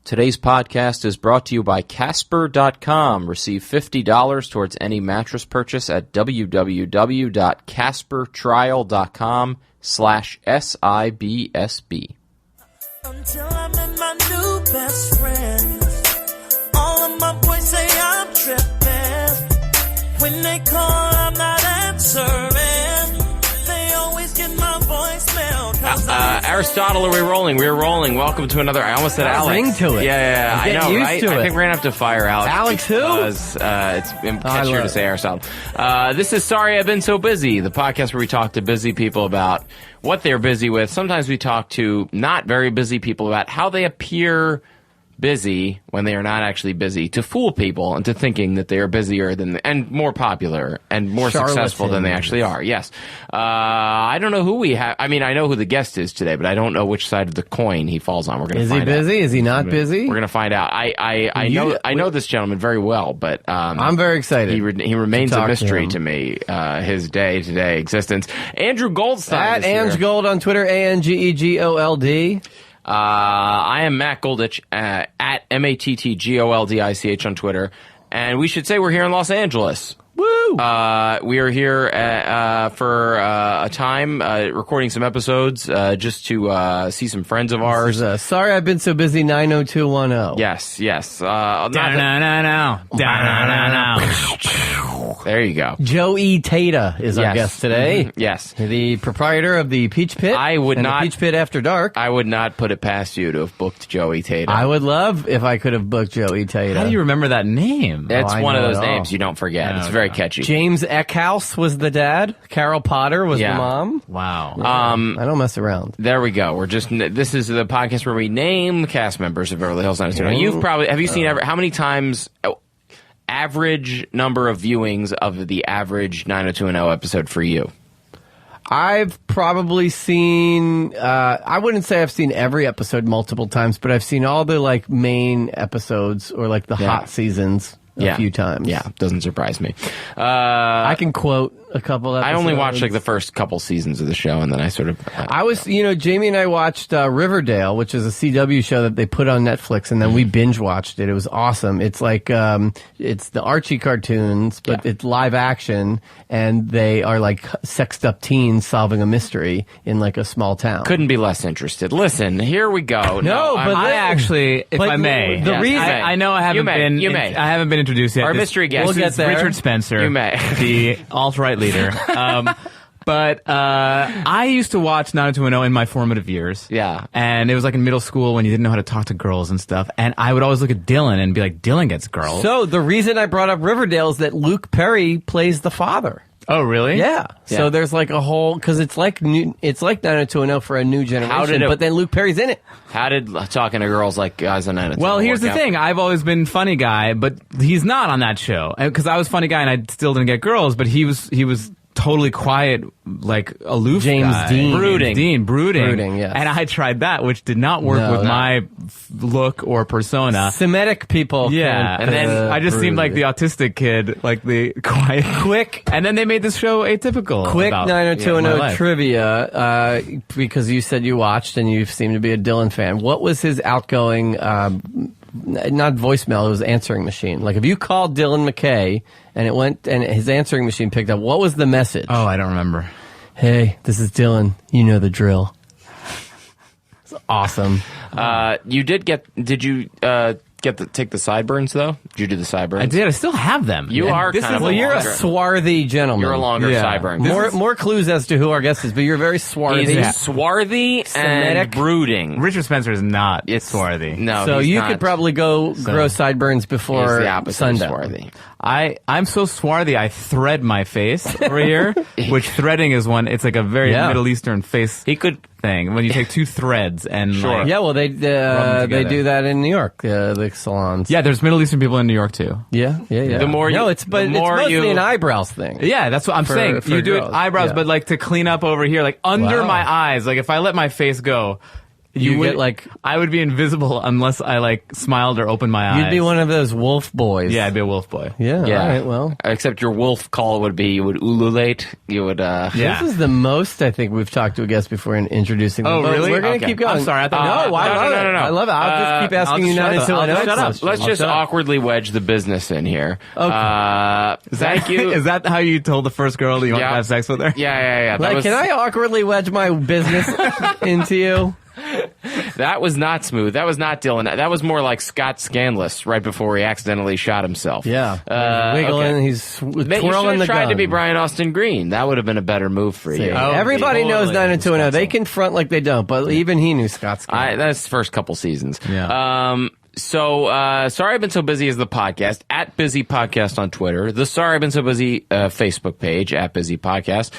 Today's podcast is brought to you by Casper.com. Receive $50 towards any mattress purchase at www.caspertrial.com/SIBSB. Until I met my new best friend, all of my boys say I'm tripping. When they call, I'm not answering. They always get my voicemail. Aristotle, are we rolling? We're rolling. Welcome to another. I almost said Alex. Ring to it. Yeah, I know, right? To I it. think we're gonna have to fire Alex. Alex who? Because it's catchier to say Aristotle. This is Sorry I've Been So Busy, the podcast where we talk to busy people about what they're busy with. Sometimes we talk to not very busy people about how they appear busy when they are not actually busy, to fool people into thinking that they are busier than and more popular and more successful than they actually are. Yes. I don't know who we have. I mean, I know who the guest is today, but I don't know which side of the coin he falls on. We're going to find out. Is he busy? Is he not busy? We're going to find out. I know this gentleman very well, but I'm very excited. He remains a mystery to me. His day-to-day existence. Andrew Goldstein at Ange Gold on Twitter, ANGEGOLD. I am Matt Goldich at MATTGOLDICH on Twitter, and we should say we're here in Los Angeles. Woo! We are here for a time recording some episodes just to see some friends of ours. Sorry I've Been So Busy 90210. Yes. There you go. Joey Tata is our guest today. Mm-hmm. Yes. The proprietor of the Peach Pit. The Peach Pit After Dark. I would not put it past you to have booked Joey Tata. I would love if I could have booked Joey Tata. How do you remember that name? It's one of those names you don't forget. It's very catchy. James Eckhouse was the dad. Carol Potter was the mom. Wow. I don't mess around. There we go. This is the podcast where we name cast members of Beverly Hills 90210. Have you seen how many times, average number of viewings of the average 90210 episode for you? I've probably seen, I wouldn't say I've seen every episode multiple times, but I've seen all the main episodes or the hot seasons a few times. Yeah, doesn't surprise me. I can quote a couple episodes. I only watched the first couple seasons of the show, and then I sort of... Jamie and I watched Riverdale, which is a CW show that they put on Netflix, and then we binge watched it. It was awesome. It's it's the Archie cartoons, but it's live action, and they are sexed up teens solving a mystery in a small town. Couldn't be less interested. Listen, here we go. No, but I actually, if I may, the reason I know I haven't been. You may. I haven't been introduced yet. Our mystery guest. We'll get there. Richard Spencer. You may. The alt-right leader. But I used to watch 90210 in my formative years. Yeah. And it was in middle school when you didn't know how to talk to girls and stuff. And I would always look at Dylan and be like, Dylan gets girls. So the reason I brought up Riverdale is that Luke Perry plays the father. Oh, really? Yeah. So there's a whole, because it's like 90210 for a new generation, but then Luke Perry's in it. How did talking to girls like guys on 90210 Well, here's the thing. I've always been funny guy, but he's not on that show. Because I was funny guy and I still didn't get girls, but he was totally quiet, aloof James guy. Dean. Brooding, yes. And I tried that, which did not work with my look or persona. Semitic people. Yeah. And then I just seemed like the autistic kid, the quiet. Quick. And then they made this show atypical. Quick 90210 my trivia, because you said you watched and you seem to be a Dylan fan. What was his outgoing, not voicemail, it was answering machine. If you called Dylan McKay and it went and his answering machine picked up, what was the message? Oh, I don't remember. Hey, this is Dylan. You know the drill. It's awesome. Did you take the sideburns though? Did you do the sideburns? I did. I still have them. You are kind of well, you're a swarthy gentleman. You're a longer sideburn. More clues as to who our guest is, but you're very swarthy. He's swarthy and brooding. Richard Spencer is not swarthy. No, so you not. could probably grow sideburns before the opposite sundown. of swarthy. I'm so swarthy, I thread my face over here, which threading is it's a very Middle Eastern face thing. When you take two threads and yeah, well they do that in New York, the salons. Yeah, there's Middle Eastern people in New York too. Yeah. The more it's mostly an eyebrows thing. Yeah, that's what I'm saying. You do it eyebrows, but to clean up over here, under my eyes, if I let my face go, You get like I would be invisible unless I like smiled or opened my eyes. you'd be one of those wolf boys. Yeah, I'd be a wolf boy. Yeah. Yeah. All right. Well, Except your wolf call would be you would ululate. You would. Yeah. this is the most I think we've talked to a guest before in introducing them. Oh, But really? We're gonna Okay. keep going. I'm sorry, I thought- no, I no, love no, it. no, no. I love it. I'll just keep asking I'll you shut not up. until I I'll know. shut up. Let's I'll just shut up. awkwardly wedge the business in here. Okay. Thank you. Is that how you told the first girl that you want Yeah. to have sex with her? Yeah. Like, can I awkwardly wedge my business into you? That was not smooth. That was not Dylan. That was more like Scott Scanless right before he accidentally shot himself. Yeah. Wiggling. okay. He's You should twirling the have tried gun. to be Brian Austin Green. That would have been a better move for you. Oh, Everybody knows totally. 90210. They can front like they don't, but even he knew Scott's. That's the first couple seasons. Yeah. So, Sorry I've Been So Busy is the podcast, at Busy Podcast on Twitter, the Sorry I've Been So Busy Facebook page, at Busy Podcast.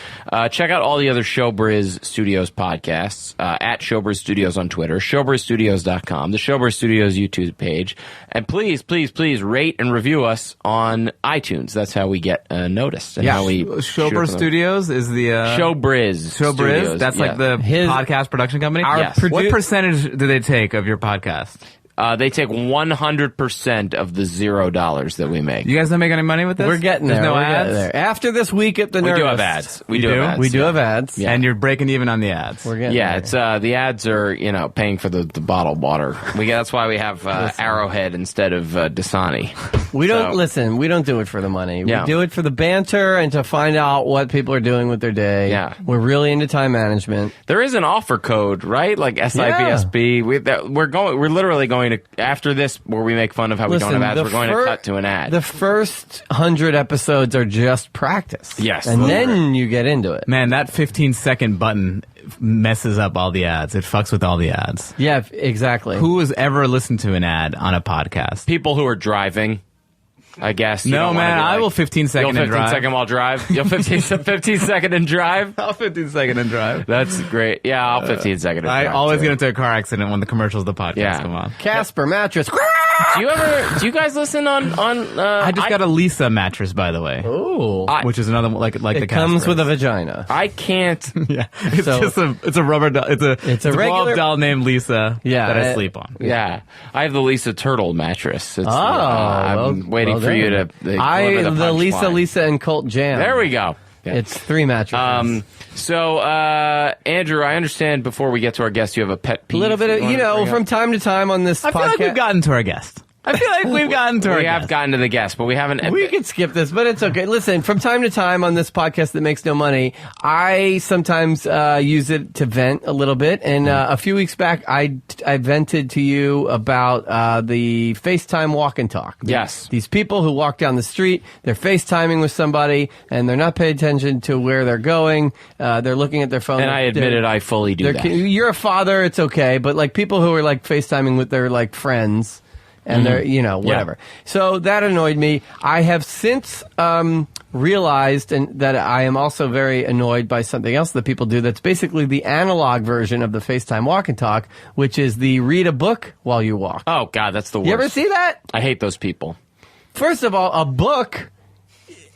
Check out all the other Showbiz Studios podcasts, at Showbiz Studios on Twitter, showbizstudios.com, the Showbiz Studios YouTube page, and please, please, please rate and review us on iTunes. That's how we get noticed. And how we Showbiz Studios is the Showbiz. Showbiz. Studios, That's yeah. like the His- podcast production company. Yes. What percentage do they take of your podcast? They take 100% of the $0 that we make. You guys don't make any money with this? We're getting There's there. No We're ads. getting there. After this week at the We Nerdist, do have ads. We You do do? have ads. We do have ads. Yeah. And you're breaking even on the ads. We're getting Yeah, there. it's the ads are paying for the bottled water. That's why we have Arrowhead instead of Dasani. We don't So- listen. We don't do it for the money. Yeah. We do it for the banter and to find out what people are doing with their day. Yeah. We're really into time management. There is an offer code, right? Like SIBSB. We're literally going to after this where we make fun of how we don't have ads. We're going to cut to an ad. The first 100 episodes are just practice. Yes. and then you get into it. Man, that 15-second button messes up all the ads. It fucks with all the ads. Yeah, exactly. Who has ever listened to an ad on a podcast? People who are driving, I guess. You No, don't wanna man, be I like, will 15 second You'll and 15 drive. second while drive. You'll 15 second and drive. I'll 15 second and drive. That's great. Yeah, I'll 15 second and I drive. always too. get into a car accident when the commercials of the podcast Yeah. come on. Casper mattress. Do you guys listen on? I just got a Lisa mattress, by the way, Ooh. which is another one like the It comes Casper. with a vagina. I can't. Yeah, it's So- just it's a rubber doll. It's a regular- blow-up doll named Lisa. Yeah, that I sleep on. Yeah, I have the Lisa Turtle mattress. It's, well I'm waiting for you to. deliver the the Lisa, punchline. Lisa, and Colt Jam. There we go. Yeah. It's 3 mattresses. So, Andrew, I understand. Before we get to our guest, you have a pet peeve. a little bit of, wanna bring from up? time to time on this I feel podcast. like we've gotten to our guest. I feel like we've gotten to our We guest. have gotten to the guest, but we haven't. We could skip this, but it's okay. Listen, from time to time on this podcast that makes no money, I sometimes use it to vent a little bit. And a few weeks back, I vented to you about the FaceTime walk and talk. Yes. These people who walk down the street, they're FaceTiming with somebody, and they're not paying attention to where they're going. They're looking at their phone. And I admitted I fully do that. You're a father, it's okay. But like people who are like FaceTiming with their like friends. And they're, whatever. So that annoyed me. I have since realized that I am also very annoyed by something else that people do that's basically the analog version of the FaceTime walk and talk, which is the read a book while you walk. Oh God, that's the worst. You ever see that? I hate those people. First of all, a book,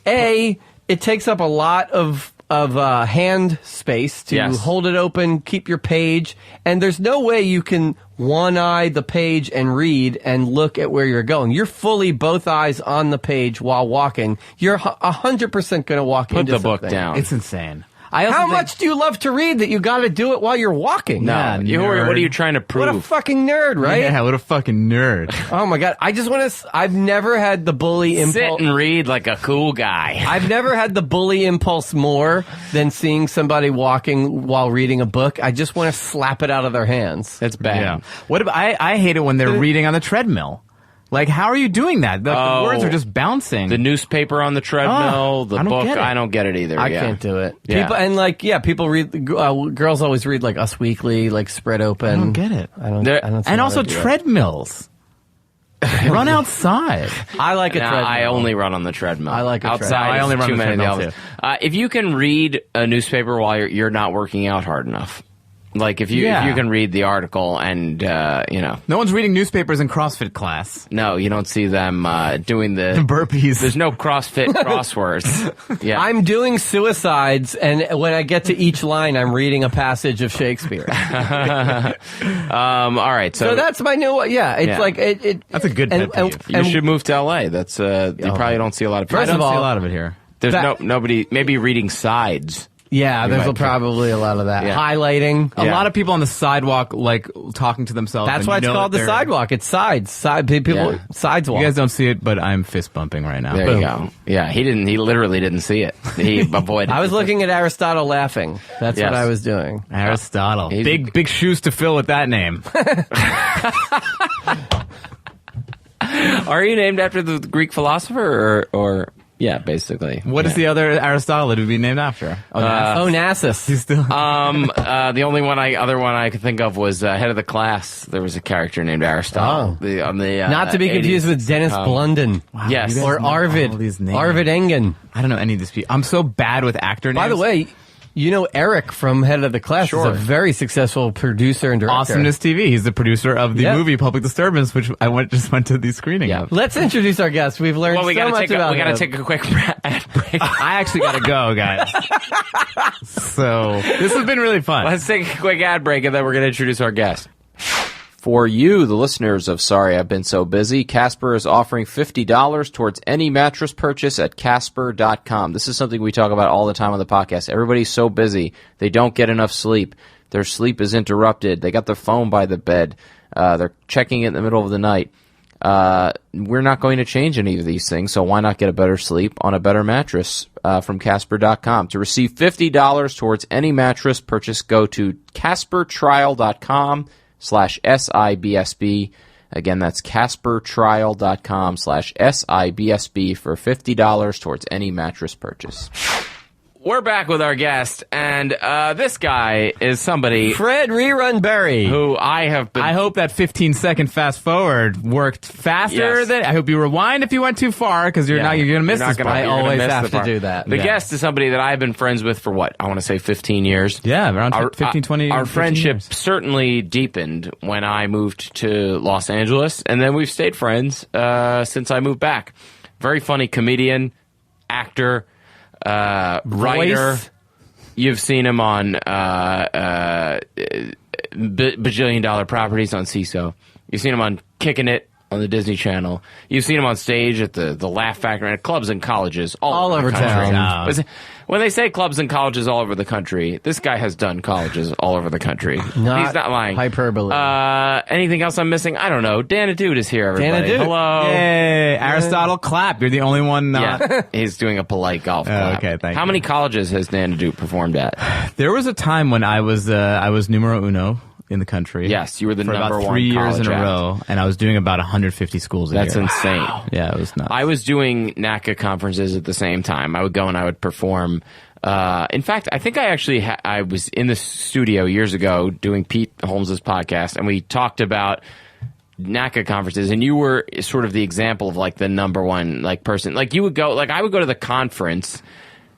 it takes up a lot of hand space to Yes. hold it open, keep your page, and there's no way you can one-eye the page and read and look at where you're going. You're fully both eyes on the page while walking. You're 100% going to walk Put into the book something. down. It's insane. I also How think- much do you love to read that you got to do it while you're walking? No, Yeah, what nerd. are you trying to prove? What a fucking nerd, right? Yeah, what a fucking nerd. Oh my God. I just want to, I've never had the bully Sit impulse. and read like a cool guy. I've never had the bully impulse more than seeing somebody walking while reading a book. I just want to slap it out of their hands. That's bad. Yeah. What about, I hate it when they're reading on the treadmill. Like, how are you doing that? The words are just bouncing. The newspaper on the treadmill, the I don't book. get it. I don't get it either. I yeah. can't do it. Yeah. People and like people read. Girls always read like Us Weekly, like spread open. I don't get it. I don't. There- I don't see And how also they do it. treadmills. Run outside. I like a No, treadmill. I only run on the treadmill. I like a outside. treadmill. I only is run too the many treadmill, of the others. If you can read a newspaper while you're not working out hard enough, Like if you can read the article and no one's reading newspapers in CrossFit class. No, you don't see them doing the burpees. There's no CrossFit crosswords. Yeah, I'm doing suicides, and when I get to each line, I'm reading a passage of Shakespeare. All right, so that's my new. Yeah, it's like it. That's a good pet peeve. You should move to LA. That's you probably don't see a lot of people. I don't see a lot of it here. There's nobody maybe reading sides. Yeah, there's probably a lot of that. Yeah. Highlighting. A lot of people on the sidewalk, like, talking to themselves. That's why it's called the sidewalk. It's sides. People, sides walk. You guys don't see it, but I'm fist bumping right now. There you go. Yeah, he literally didn't see it. He avoided I was looking at Aristotle laughing. That's what I was doing. Aristotle. Big shoes to fill with that name. Are you named after the Greek philosopher or yeah, basically. What is the other Aristotle that would be named after? Onassis. He's still. The only other one I could think of was head of the class. There was a character named Aristotle. Not to be confused with Dennis Blunden. Wow, yes, or Arvid. Arvid Engen. I don't know any of these people. I'm so bad with actor names. By the way, you know Eric from Head of the Class is a very successful producer and director. Awesomeness TV. He's the producer of the movie Public Disturbance, which I just went to the screening of. Let's introduce our guest. We've learned so much about him. We got to take a quick ad break. I actually got to go, guys. So this has been really fun. Let's take a quick ad break, and then we're going to introduce our guest. For you, the listeners of Sorry I've Been So Busy, Casper is offering $50 towards any mattress purchase at Casper.com. This is something we talk about all the time on the podcast. Everybody's so busy. They don't get enough sleep. Their sleep is interrupted. They got their phone by the bed. They're checking it in the middle of the night. We're not going to change any of these things, so why not get a better sleep on a better mattress from Casper.com? To receive $50 towards any mattress purchase, go to CasperTrial.com/SIBSB. Again, that's CasperTrial.com/SIBSB for $50 towards any mattress purchase. We're back with our guest, and this guy is somebody... Fred Rerun Berry. Who I have been... I hope that 15-second fast forward worked faster than... I hope you rewind if you went too far, because you're going to miss this part. I always have to do that. The guest is somebody that I've been friends with for what? I want to say 15 years. Yeah, around 15, 20 years. Our friendship certainly deepened when I moved to Los Angeles, and then we've stayed friends since I moved back. Very funny comedian, actor... writer. You've seen him on Bajillion Dollar Properties on CISO. You've seen him on Kickin It on the Disney Channel. You've seen him on stage at the Laugh Factory and at clubs and colleges all over the country. But when they say clubs and colleges all over the country, this guy has done colleges all over the country. He's not lying. Hyperbole. Anything else I'm missing? I don't know. Dan Ahdoot is here, everybody. Dan Ahdoot. Hello. Yay. Aristotle, clap. You're the only one. Yeah, he's doing a polite golf clap. Okay, thank you. How many colleges has Dan Ahdoot performed at? There was a time when I was numero uno in the country. Yes, you were the for number about one 3 years in a college row, and I was doing about 150 schools a year. That's insane. Yeah, it was nuts. I was doing NACA conferences at the same time. I would go and I would perform. In fact, I think I actually I was in the studio years ago doing Pete Holmes' podcast, and we talked about NACA conferences, and you were sort of the example of like the number one like person. Like you would go, like I would go to the conference,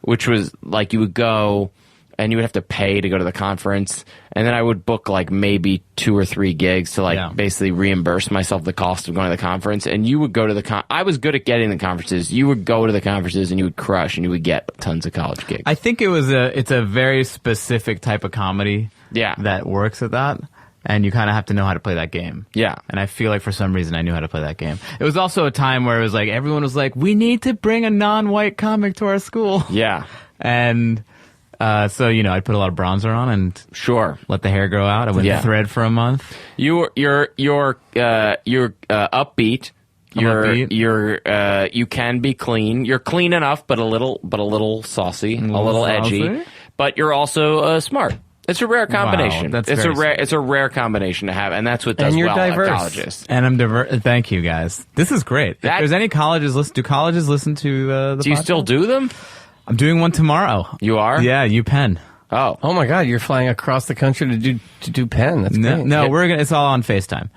which was like you would go and you would have to pay to go to the conference, and then I would book like maybe 2 or 3 gigs to like basically reimburse myself the cost of going to the conference. And you would go to the I was good at getting the conferences. You would go to the conferences and you would crush, and you would get tons of college gigs. I think it's a very specific type of comedy that works at that. And you kind of have to know how to play that game. Yeah. And I feel like for some reason I knew how to play that game. It was also a time where it was like everyone was like, we need to bring a non-white comic to our school. Yeah. And so, I'd put a lot of bronzer on and let the hair grow out. I went thread for a month. You're upbeat. You can be clean. You're clean enough, but a little saucy, a little edgy. But you're also smart. It's a rare combination. Wow, it's a rare combination to have, and that's what does well diverse. at colleges. And I'm diverse. Thank you, guys. This is great. If there's any colleges, do colleges listen to the Do you podcast? still do them? I'm doing one tomorrow. You are? Yeah, UPenn. Oh my God! You're flying across the country to do Penn. That's great. No, it's all on FaceTime.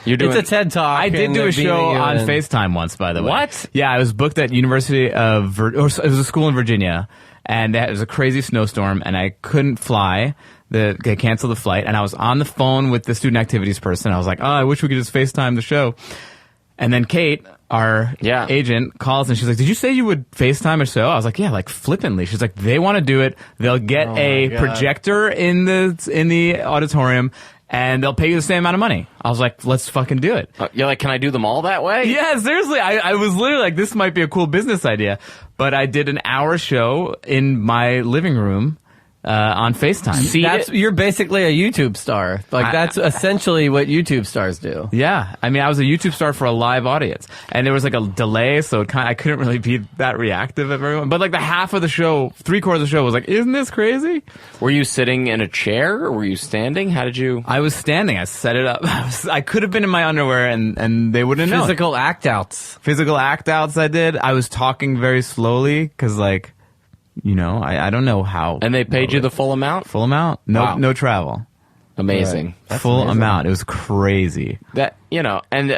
You're doing. It's a TED Talk. I did do a show on FaceTime once, by the way. What? Yeah, I was booked at University of it was a school in Virginia, and it was a crazy snowstorm, and I couldn't fly. They canceled the flight, and I was on the phone with the student activities person. I was like, I wish we could just FaceTime the show. And then Kate, our agent, calls, and she's like, did you say you would FaceTime a show? I was like, yeah, like flippantly. She's like, they want to do it. They'll get a projector in the auditorium, and they'll pay you the same amount of money. I was like, let's fucking do it. You're like, can I do them all that way? Yeah, seriously. I was literally like, this might be a cool business idea. But I did an hour show in my living room on FaceTime. You're basically a YouTube star. Like, that's essentially what YouTube stars do. Yeah. I mean, I was a YouTube star for a live audience. And there was like a delay, so I couldn't really be that reactive of everyone. But like the half of the show, 3/4 of the show was like, isn't this crazy? Were you sitting in a chair or were you standing? How did you? I was standing. I set it up. I could have been in my underwear and they wouldn't know. Physical act outs I did. I was talking very slowly because like, you know, I don't know how. And they paid you the full amount? Full amount. No travel. Amazing. Right. Full amazing. Amount. It was crazy. That, you know, and,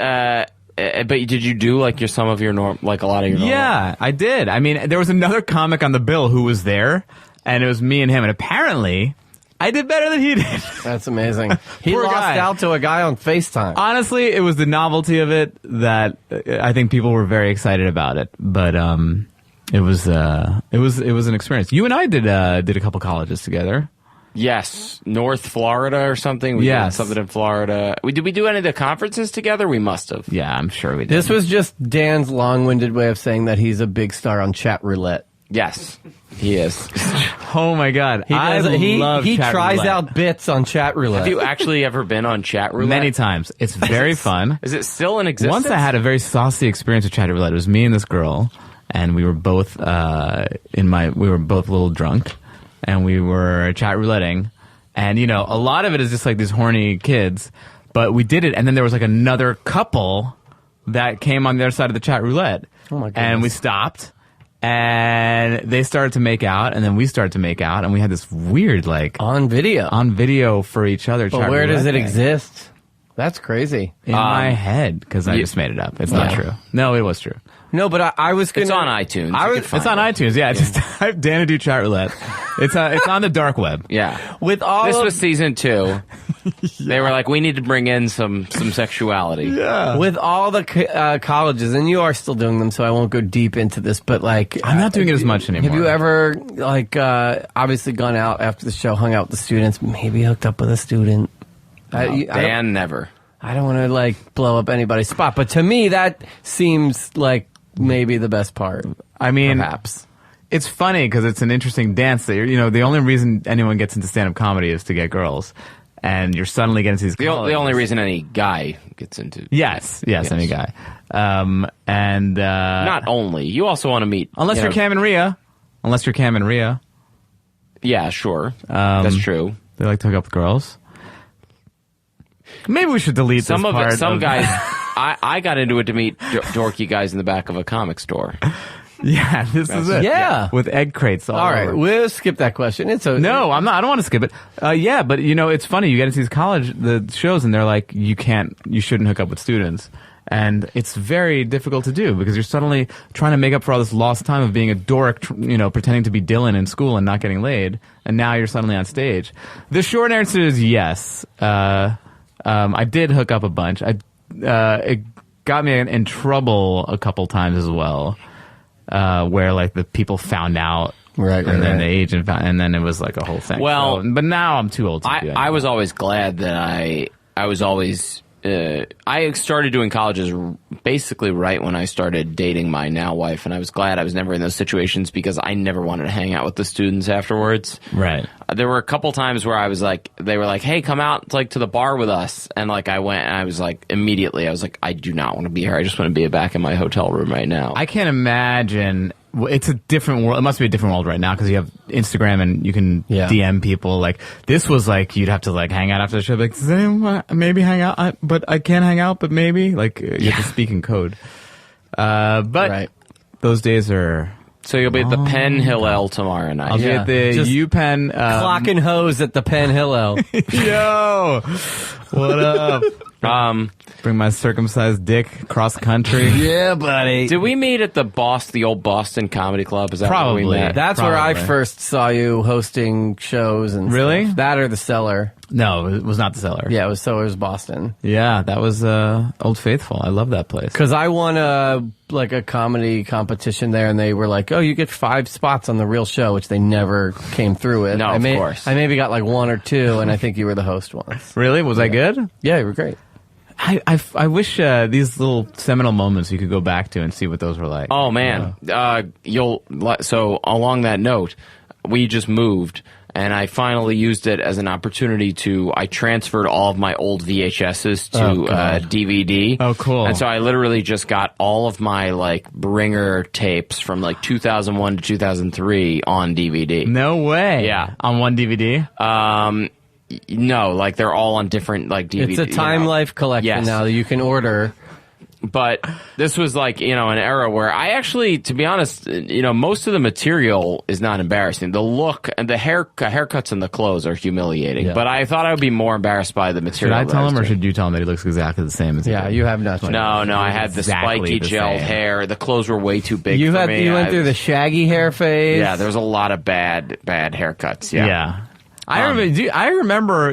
but did you do like some of your like a lot of your normal? Yeah, I did. I mean, there was another comic on the bill who was there, and it was me and him, and apparently I did better than he did. That's amazing. He lost out to a guy on FaceTime. Honestly, it was the novelty of it that I think people were very excited about it. But, it was an experience. You and I did a couple colleges together. Yes, North Florida or something. We did something in Florida. Did we do any of the conferences together? We must have. Yeah, I'm sure we did. This was just Dan's long-winded way of saying that he's a big star on chat roulette. Yes, he is. Oh my God, he love he chat tries roulette. out bits on chat roulette. Have you actually ever been on chat roulette? Many times. It's very fun. Is it still in existence? Once I had a very saucy experience with chat roulette. It was me and this girl. And we were both we were both a little drunk, and we were chat rouletting, and you know, a lot of it is just like these horny kids, but we did it, and then there was like another couple that came on the other side of the chat roulette, and we stopped, and they started to make out, and then we started to make out, and we had this weird like on video for each other. But where does it exist? That's crazy. In my head, because I just made it up. It's not true. No, it was true. No, but I was gonna... It's on iTunes. It's on iTunes, yeah. Just type Dan Ahdoot chat roulette. It's on the dark web. Yeah. This was season 2. They were like, we need to bring in some sexuality. Yeah. With all the colleges, and you are still doing them, so I won't go deep into this, but like... I'm not doing it as much anymore. Have you ever, like, obviously gone out after the show, hung out with the students, maybe hooked up with a student? Dan, never. I don't want to, like, blow up anybody's spot, but to me, that seems like maybe the best part. I mean, perhaps. It's funny because it's an interesting dance that you know, the only reason anyone gets into stand-up comedy is to get girls. And you're suddenly getting to these the only reason any guy gets into Yes, any guy. Not only. You also want to meet... Unless you're Cam and Rhea. Yeah, sure. That's true. They like to hook up with girls. Maybe we should delete some this of part. It. Some guys... I got into it to meet dorky guys in the back of a comic store. Yeah, this is it. Yeah. With egg crates all right, over. we'll skip that question. No, I'm not. I don't want to skip it. Yeah, but you know, it's funny. You get into these the shows, and they're like, you shouldn't hook up with students. And it's very difficult to do because you're suddenly trying to make up for all this lost time of being a dork, you know, pretending to be Dylan in school and not getting laid. And now you're suddenly on stage. The short answer is yes. I did hook up a bunch. It got me in trouble a couple times as well, where like the people found out, then the agent found, and then it was like a whole thing. Well, but now I'm too old to do that. I was always glad that I was always. I started doing colleges basically right when I started dating my now wife, and I was glad I was never in those situations because I never wanted to hang out with the students afterwards. Right. There were a couple times where I was like, they were like, "Hey, come out like to the bar with us," and like I went, and I was like, immediately, I was like, I do not want to be here. I just want to be back in my hotel room right now. I can't imagine. It's a different world. It must be a different world right now because you have Instagram and you can DM people. Like this was like you'd have to like hang out after the show. Like, does anyone maybe hang out? But I can't hang out. But maybe like you have to speak in code. But those days are. So you'll be at the Penn Hillel tomorrow night. I'll be at the UPenn clocking hose at the Penn Hillel. Yo, what up? Bring my circumcised dick cross country. Yeah, buddy. Did we meet at the old Boston Comedy Club? Is that Probably. where we met? That's where I first saw you hosting shows and Really? stuff. That or the Cellar. No, it was not the Cellar. Yeah, it was Boston. Yeah, that was Old Faithful. I love that place. Because I won a comedy competition there, and they were like, "Oh, you get 5 spots on the real show," which they never came through with. No, of course. I maybe got like 1 or 2, and I think you were the host once. Really? Was I good? Yeah, you were great. I wish these little seminal moments you could go back to and see what those were like. Oh man, so along that note, we just moved, and I finally used it as an opportunity I transferred all of my old VHSs to DVD. Oh, cool. And so I literally just got all of my bringer tapes from 2001 to 2003 on DVD. No way. Yeah. On one DVD? No, they're all on different DVD. It's a Time Life collection now that you can order. But this was an era where I actually, to be honest, most of the material is not embarrassing. The look and the haircuts and the clothes are humiliating. Yeah. But I thought I would be more embarrassed by the material. Should I tell him, or should you tell him that he looks exactly the same as he did? You have nothing. No, I had the spiky gelled hair. The clothes were way too big for me. You went through the shaggy hair phase. Yeah, there was a lot of bad haircuts. Yeah. I remember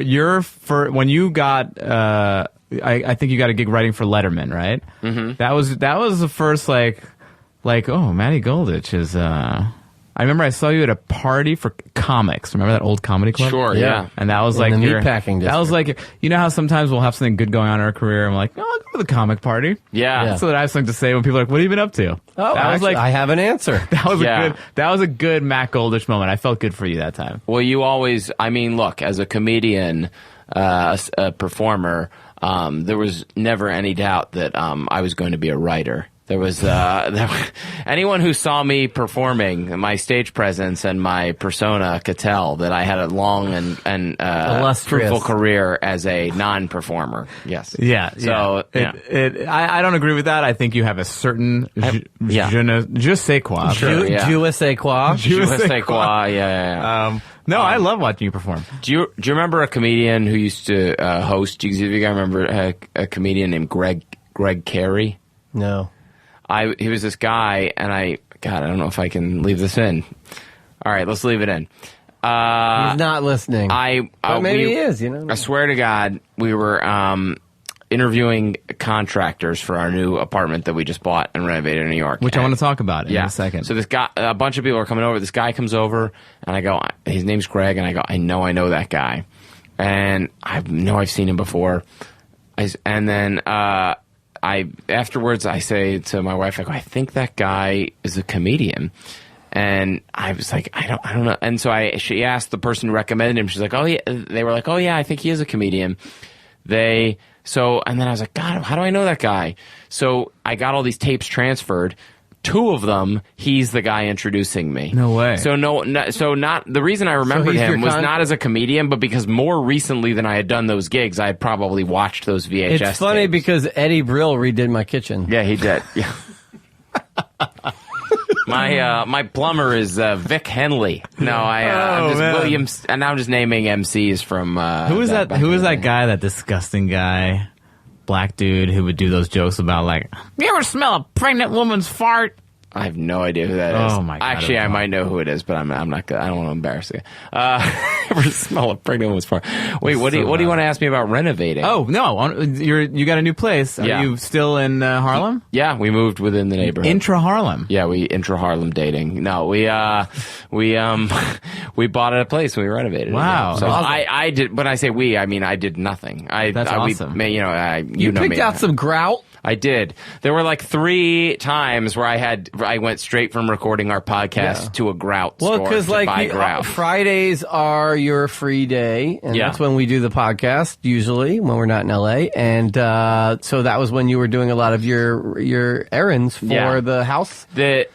when you got. I think you got a gig writing for Letterman, right? Mm-hmm. That was the first oh, Matty Goldich is. I remember I saw you at a party for comics. Remember that old comedy club? Sure, yeah. And that was in the meatpacking district. That was how sometimes we'll have something good going on in our career, and we're like, I'll go to the comic party. Yeah. So that I have something to say when people are like, what have you been up to? Oh, I have an answer. That was a good Matt Goldich moment. I felt good for you that time. Well, you always, look, as a comedian, a performer, there was never any doubt that I was going to be a writer. There was anyone who saw me performing, my stage presence and my persona could tell that I had a long and fruitful career as a non-performer. Yes. Yeah. So I don't agree with that. I think you have a certain je sais quoi. Sure, je sais quoi. Je sais quoi. Yeah. No, I love watching you perform. Do you remember a comedian who used to host? Do you guys remember a comedian named Greg Carey? No. He was this guy, and I don't know if I can leave this in. All right, let's leave it in. He's not listening. Maybe he is, I swear to God, we were interviewing contractors for our new apartment that we just bought and renovated in New York. Which I want to talk about in a second. So this guy, a bunch of people are coming over. This guy comes over, and I go, his name's Greg, and I go, I know that guy. And I know I've seen him before. Afterwards, I say to my wife, I go, I think that guy is a comedian. And I was like, I don't know. And so she asked the person who recommended him. She's like, oh yeah. They were like, oh yeah, I think he is a comedian. And then I was like, God, how do I know that guy? So I got all these tapes transferred. 2 of them, he's the guy introducing me. No way. So the reason I remembered him was not as a comedian, but because more recently than I had done those gigs, I had probably watched those VHS It's funny tapes. because Eddie Brill redid my kitchen. Yeah, he did. Yeah. My plumber is Vic Henley. No, I'm just Williams, and I'm just naming MCs from. Who is that? Who is that guy? That disgusting guy, black dude who would do those jokes about you ever smell a pregnant woman's fart? I have no idea who that is. Oh my God! Actually, I might know who it is, but I'm not. I don't want to embarrass you. Ever smell a pregnant woman's fart? Wait, what do you want to ask me about renovating? Oh no, you got a new place. Are you still in Harlem? Yeah, we moved within the neighborhood. Intra Harlem. Yeah, we intra Harlem dating. No, we bought a place and we renovated. Wow. It. So awesome. I did. When I say we, I mean I did nothing. That's awesome. You picked out some grout. I did. There were 3 times where I went straight from recording our podcast to a grout store to buy grout. Fridays are your free day, and that's when we do the podcast, usually, when we're not in LA. And so that was when you were doing a lot of your errands for the house. The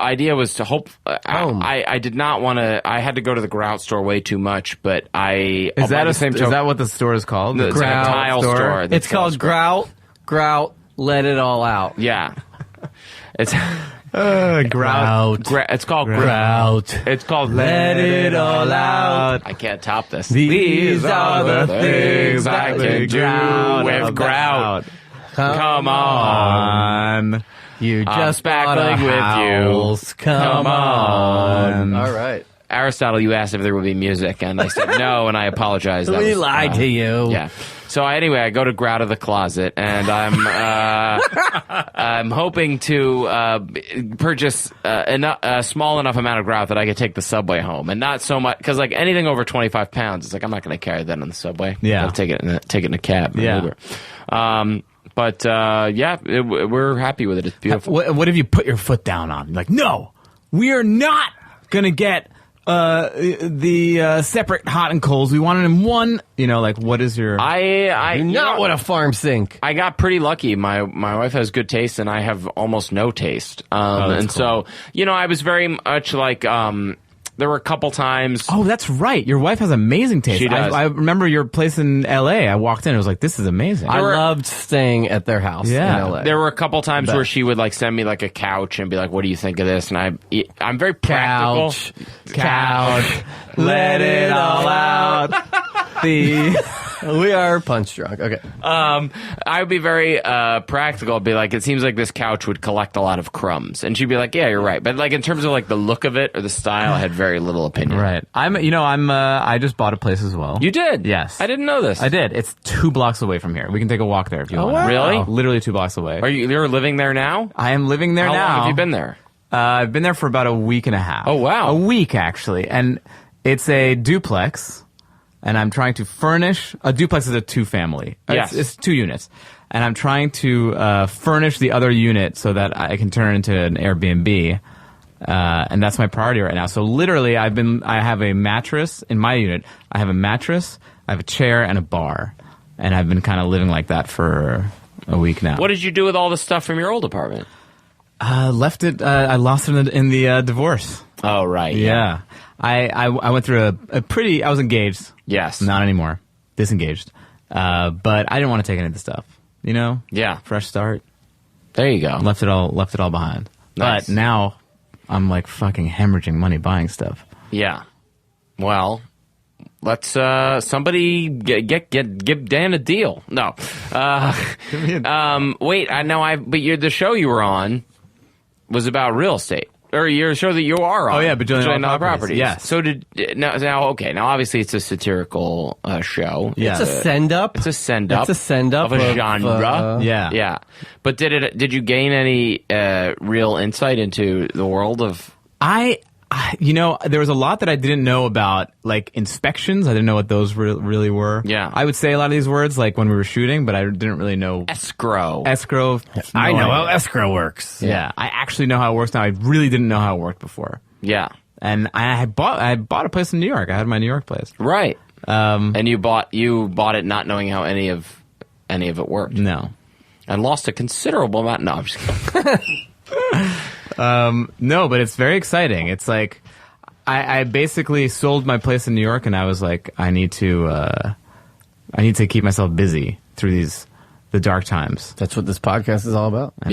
idea was to hope. I did not want to. I had to go to the grout store way too much, but Is that what the store is called? The grout tile store. It's called Grout. Let it all out. Yeah. Grout. It's called Grout. It's called Let It All Out. I can't top this. These are the things I can do with grout. Come on. You just spackling with you. Come on. All right. Aristotle, you asked if there would be music, and I said no, and I apologize. We lied to you. Yeah. So anyway, I go to grout of the closet, and I'm hoping to purchase a small enough amount of grout that I could take the subway home, and not so much because like anything over 25 pounds, it's like I'm not going to carry that on the subway. Yeah, I'll take it in a cab. Yeah. Uber. But we're happy with it. It's beautiful. What have you put your foot down on? Like, no, we are not going to get the separate hot and colds. We want it in one. You know, like, what is your? I do not want a farm sink. I got pretty lucky. My wife has good taste, and I have almost no taste. And cool. So I was very much like. There were a couple times. Oh, that's right. Your wife has amazing taste. She does. I remember your place in L.A. I walked in. I was like, this is amazing. I loved staying at their house in L.A. There were a couple times where she would like send me like a couch and be like, what do you think of this? And I'm very practical. Couch. Let it all out. We are punch drunk. Okay. I would be very practical. I'd be like, it seems like this couch would collect a lot of crumbs, and she'd be like, yeah, you're right. But like in terms of like the look of it or the style, I had very little opinion. Right. I just bought a place as well. You did? Yes. I didn't know this. I did. It's 2 blocks away from here. We can take a walk there if you want. Wow. Really? Literally 2 blocks away. You're living there now? I am living there now. How long have you been there? I've been there for about a week and a half. Oh, wow. A week, actually. And it's a duplex. And I'm trying to furnish a duplex is a 2-family. Yes. It's 2 units. And I'm trying to furnish the other unit so that I can turn it into an Airbnb. And that's my priority right now. So literally I have a mattress in my unit. I have a mattress, I have a chair and a bar. And I've been kind of living like that for a week now. What did you do with all the stuff from your old apartment? Left it. I lost it in the divorce. Oh, right. Yeah. I went through a pretty. I was engaged. Yes. Not anymore. Disengaged. But I didn't want to take any of the stuff. Yeah. Fresh start. There you go. Left it all behind. Nice. But now I'm like fucking hemorrhaging money buying stuff. Yeah. Well, let's somebody give Dan a deal. No. Wait. I know. But the show you were on was about real estate. Or your show that you are on. Oh, yeah, Bajillion Dollar Properties. Yes. So now, obviously it's a satirical show. Yeah. It's a send-up. It's a send-up. It's a send-up of a genre. Yeah. Yeah. But did you gain any real insight into the world of... there was a lot that I didn't know about, like inspections. I didn't know what those really were. Yeah. I would say a lot of these words, like when we were shooting, but I didn't really know. Escrow. I know how escrow works. Yeah. I actually know how it works now. I really didn't know how it worked before. Yeah. And I bought a place in New York. I had my New York place. Right. And you bought it not knowing how any of it worked. No. And lost a considerable amount. No, I'm just kidding. No, but it's very exciting. It's like I basically sold my place in New York, and I was like, I need to keep myself busy through the dark times. That's what this podcast is all about. And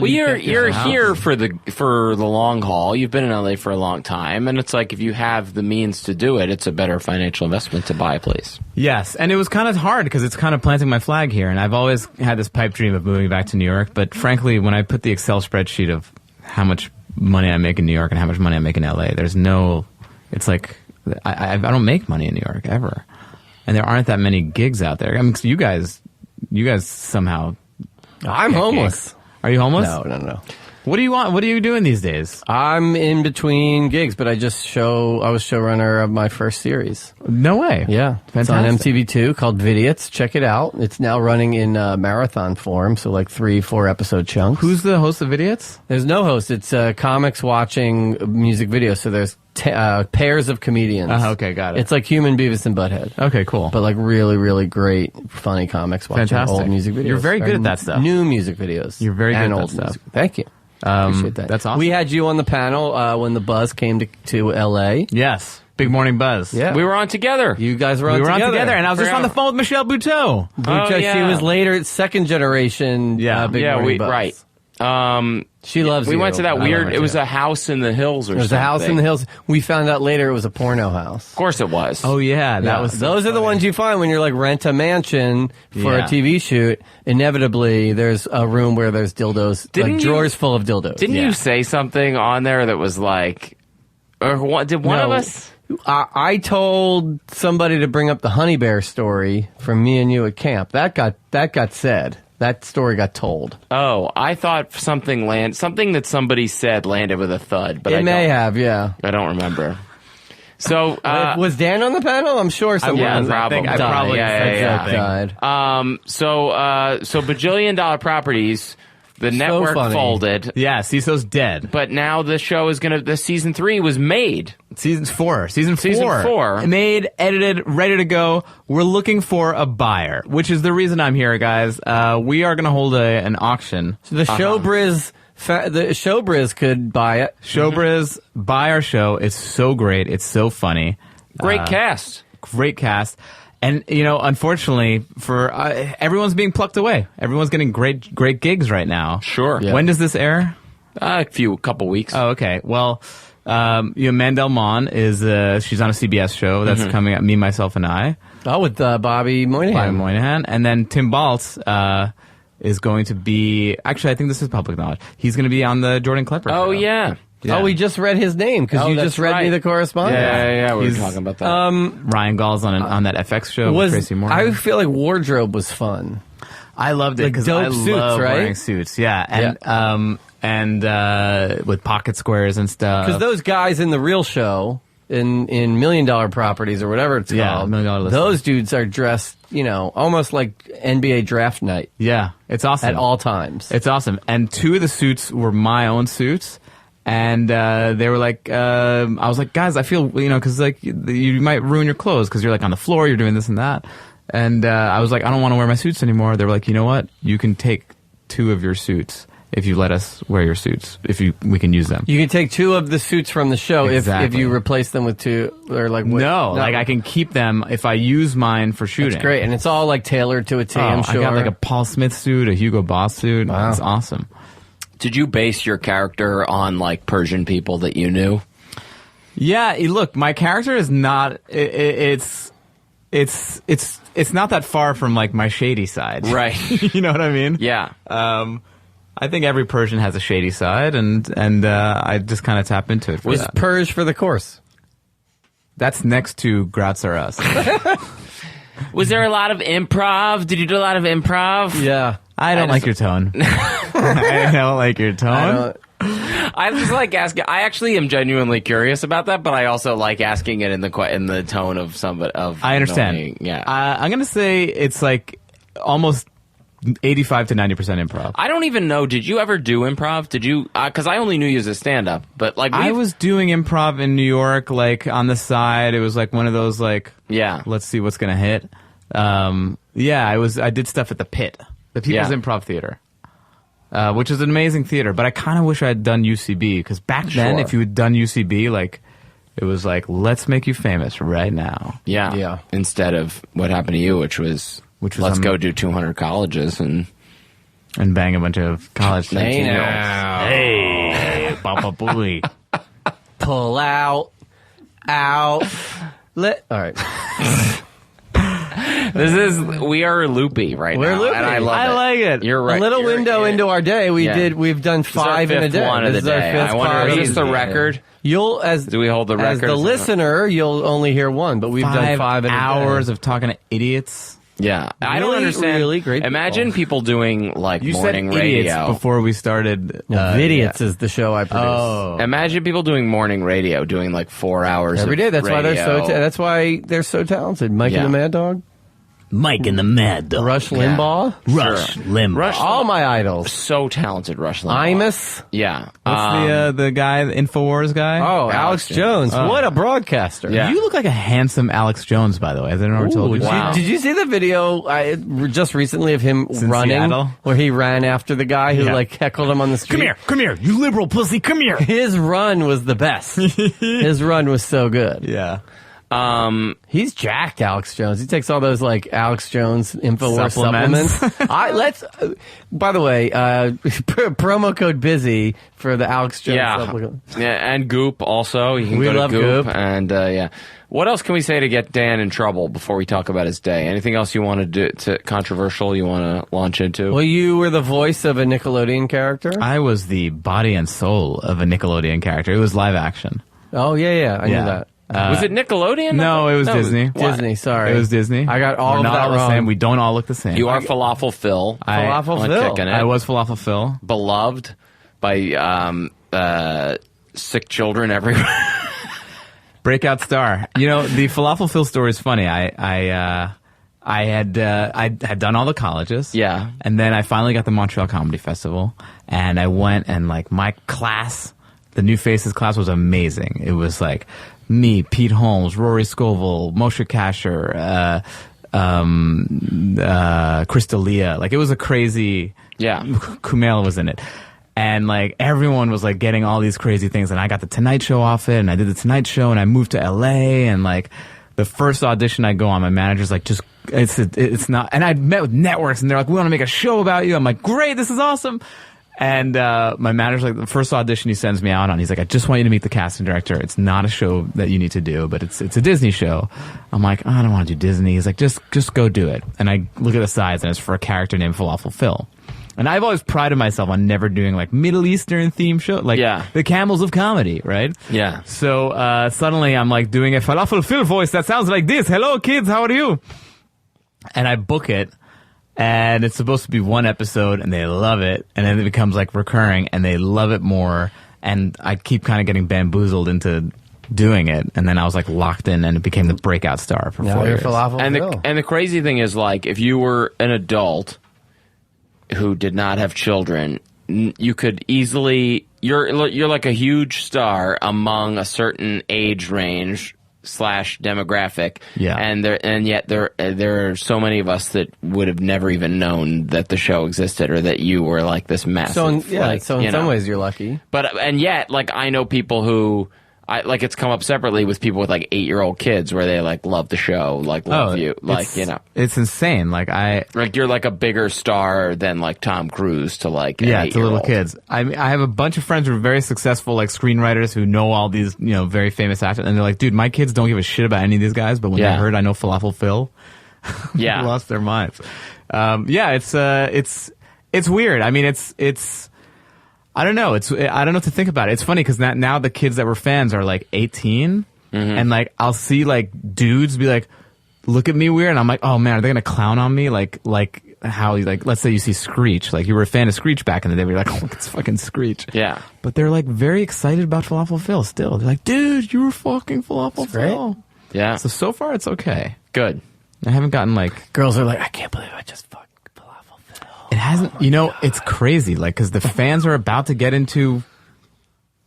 you're here for the long haul. You've been in LA for a long time, and it's like if you have the means to do it, it's a better financial investment to buy a place. Yes, and it was kind of hard because it's kind of planting my flag here, and I've always had this pipe dream of moving back to New York. But frankly, when I put the Excel spreadsheet of how much money I make in New York and how much money I make in LA, there's no. It's like I don't make money in New York ever. And there aren't that many gigs out there. I mean, you guys somehow. I'm homeless. Gigs. Are you homeless? No. What do you want? What are you doing these days? I'm in between gigs, but I was showrunner of my first series. No way. Yeah. Fantastic. It's on MTV2 called Vidiots. Check it out. It's now running in marathon form, so like 3-4 episode chunks. Who's the host of Vidiots? There's no host. It's comics watching music videos, so there's pairs of comedians. Okay, got it. It's like Human Beavis and Butthead. Okay, cool. But like really, really great, funny comics watching Fantastic. old music videos. You're very good at that stuff. New music videos. You're very good and at old that stuff. Music. Thank you. Appreciate that. That's awesome. We had you on the panel when the Buzz came to LA. Yes. Big Morning Buzz. Yeah. We were on together. You guys were on together. We were on together, and I was just on the phone with Michelle Buteau. She was later second generation Big Morning Buzz. Right. She loves We you. went to that weird. It was a house in the hills, or something. It was a house in the hills. We found out later it was a porno house. Of course, it was. Oh yeah, that was. Those are the ones you find when you're like rent a mansion for a TV shoot. Inevitably, there's a room where there's dildos, drawers full of dildos. Didn't you say something on there that was like, or what? Did one of us? I told somebody to bring up the honey bear story from me and you at camp. That got said. That story got told. Oh, I thought something that somebody said landed with a thud, but it may have, yeah. I don't rember. So was Dan on the panel? I'm sure someone probably died. So Bajillion Dollar Properties. The network folded. Yeah, CISO's dead. But now the show is the season 3 was made. Season 4. Made, edited, ready to go. We're looking for a buyer, which is the reason I'm here, guys. We are going to hold an auction. So the Showbiz could buy it. Showbiz, buy our show. It's so great. It's so funny. Great cast. Great cast. And, unfortunately, for everyone's being plucked away. Everyone's getting great gigs right now. Sure. Yeah. When does this air? A couple weeks. Oh, okay. Well, Mandel Mon is she's on a CBS show that's coming up. Me, Myself, and I. Oh, with Bobby Moynihan. And then Tim Baltz is going to be. Actually, I think this is public knowledge. He's going to be on the Jordan Klepper show. Oh yeah. Yeah. Oh, we just read his name because you just read me the correspondence. Yeah. We were talking about that. Ryan Gall's on that FX show with Tracy Morgan. I feel like wardrobe was fun. I loved it because I love wearing suits. Yeah, and with pocket squares and stuff. Because those guys in the real show in $1 Million Properties or whatever it's called, $1 Million those dudes are dressed, almost like NBA draft night. Yeah, it's awesome at all times. It's awesome. And 2 of the suits were my own suits. And they were like, I was like, guys, I feel, because like you might ruin your clothes because you're like on the floor, you're doing this and that. And I was like, I don't want to wear my suits anymore. They were like, you know what? You can take 2 of your suits if you let us wear your suits. We can use them. You can take 2 of the suits from the show if you replace them with 2. Or like no, like I can keep them if I use mine for shooting. That's great, and it's all like tailored to a team. I'm sure. I got like a Paul Smith suit, a Hugo Boss suit. Wow. It's awesome. Did you base your character on like Persian people that you knew? Yeah, look, my character is not. It's not that far from like my shady side, right? You know what I mean? Yeah. I think every Persian has a shady side, and I just kind of tap into it. Was Perj for the course? That's next to Graz or Us. Was there a lot of improv? Did you do a lot of improv? Yeah. I don't like your tone. I don't like your tone. I just like asking. I actually am genuinely curious about that, but I also like asking it in the tone of somebody. I understand. Knowing, yeah, I'm gonna say it's like almost 85 to 90% improv. I don't even know. Did you ever do improv? Did you? Because I only knew you as a stand-up, but like I was doing improv in New York, like on the side. It was like one of those like, let's see what's gonna hit. I did stuff at the Pit. The People's Improv Theater, which is an amazing theater, but I kind of wish I had done UCB, because back then, if you had done UCB, like, it was like, let's make you famous right now. Yeah. Instead of what happened to you, which was let's go do 200 colleges and bang a bunch of college Hey, Papa Booey. Pull out. All right. We are loopy right We're now. loopy. And I like it. You're right. A little window into our day. We've done 5 in a day. One of the day. I wonder, is this the record? Do we hold the record? As the listener, you'll only hear 1, but we've done 5 in a day. hours of talking to idiots. Yeah, I don't understand. Really great. Imagine people doing like you morning said idiots radio before we started. Idiots is the show I produce. Oh. Imagine people doing morning radio, doing like 4 hours every day. That's radio. That's why they're so talented. Mike and the Mad Dog. Mike and the Mad Dog. Rush Limbaugh. Rush Limbaugh. All my idols. So talented, Rush Limbaugh. Imus. Yeah. What's the guy, the InfoWars guy? Oh, Alex Jones. What a broadcaster. Yeah. You look like a handsome Alex Jones, by the way. Has anyone ever told you? Wow. Did you see the video just recently of him running? Seattle? Where he ran after the guy who like heckled him on the street? Come here, you liberal pussy, come here. His run was the best. His run was so good. Yeah. He's jacked, Alex Jones. He takes all those like Alex Jones InfoWars supplements. By the way, promo code busy for the Alex Jones supplement. Yeah, and Goop also. You can go to Goop. And what else can we say to get Dan in trouble before we talk about his day? Anything else you want to do controversial you want to launch into? Well, you were the voice of a Nickelodeon character. I was the body and soul of a Nickelodeon character. It was live action. Oh yeah, I knew that. Was it Nickelodeon? No, it was Disney. Disney, sorry. It was Disney. I got all of that wrong. Same. We don't all look the same. You are Falafel Phil. Falafel Phil. Kickin' It. I was Falafel Phil. Beloved by sick children everywhere. Breakout star. You know, the Falafel Phil story is funny. I had done all the colleges. Yeah. And then I finally got the Montreal Comedy Festival. And I went and, like, my class, the New Faces class was amazing. It was, like, me, Pete Holmes, Rory Scovel, Moshe Kasher, Crystalia. Like, it was a crazy... Yeah. Kumail was in it. And, like, everyone was, like, getting all these crazy things. And I got the Tonight Show off it, and I did the Tonight Show, and I moved to L.A., and, like, the first audition I go on, my manager's like, just, it's not... And I'd met with networks, and they're like, we want to make a show about you. I'm like, great, this is awesome. And my manager's like, the first audition he sends me out on, he's like, I just want you to meet the casting director. It's not a show that you need to do, but it's a Disney show. I'm like, I don't want to do Disney. He's like, just go do it. And I look at the sides, and it's for a character named Falafel Phil. And I've always prided myself on never doing, like, Middle Eastern theme show, like the Camels of Comedy, right? Yeah. So suddenly I'm, like, doing a Falafel Phil voice that sounds like this. Hello, kids, how are you? And I book it. And it's supposed to be one episode, and they love it. And then it becomes, like, recurring, and they love it more. And I keep kind of getting bamboozled into doing it. And then I was, like, locked in, and it became the breakout star for 4 years. And the crazy thing is, like, if you were an adult who did not have children, you could easily... You're like a huge star among a certain age range / demographic, and yet there are so many of us that would have never even known that the show existed or that you were like this massive. So in some ways you're lucky, and yet like I know people who it's come up separately with people with like 8-year-old kids where they like love the show, like love you, like it's insane. Like you're like a bigger star than like Tom Cruise to like to little kids. I have a bunch of friends who are very successful like screenwriters who know all these very famous actors, and they're like, dude, my kids don't give a shit about any of these guys, but when they heard I know Falafel Phil, they lost their minds. It's weird. I mean, it's. I don't know. I don't know what to think about it. It's funny because now the kids that were fans are like 18, and like I'll see like dudes be like, "Look at me weird," and I'm like, "Oh man, are they gonna clown on me?" Like how like let's say you see Screech, like you were a fan of Screech back in the day, but you're like, "Oh, it's fucking Screech." Yeah. But they're like very excited about Falafel Phil still. They're like, "Dude, you were fucking Falafel Phil." Yeah. So far it's okay. Good. I haven't gotten like girls are like, "I can't believe I just fucked." It hasn't, it's crazy, like, because the fans are about to get into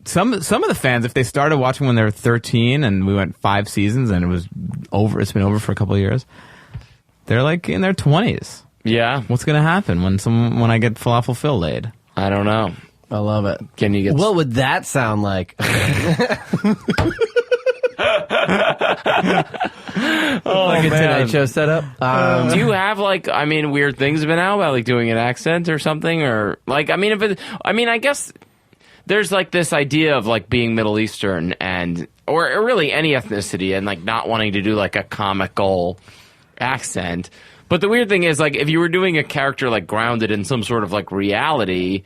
some of the fans, if they started watching when they were 13 and we went 5 seasons and it's been over for a couple of years, they're like in their 20s. Yeah. What's going to happen when I get Falafel Phil laid? I don't know. I love it. Can you get... What would that sound like? Like a Tonight Show setup. Do you have weird things have been out about like doing an accent or something, or like I guess there's like this idea of like being Middle Eastern or really any ethnicity and like not wanting to do like a comical accent. But the weird thing is like if you were doing a character like grounded in some sort of like reality,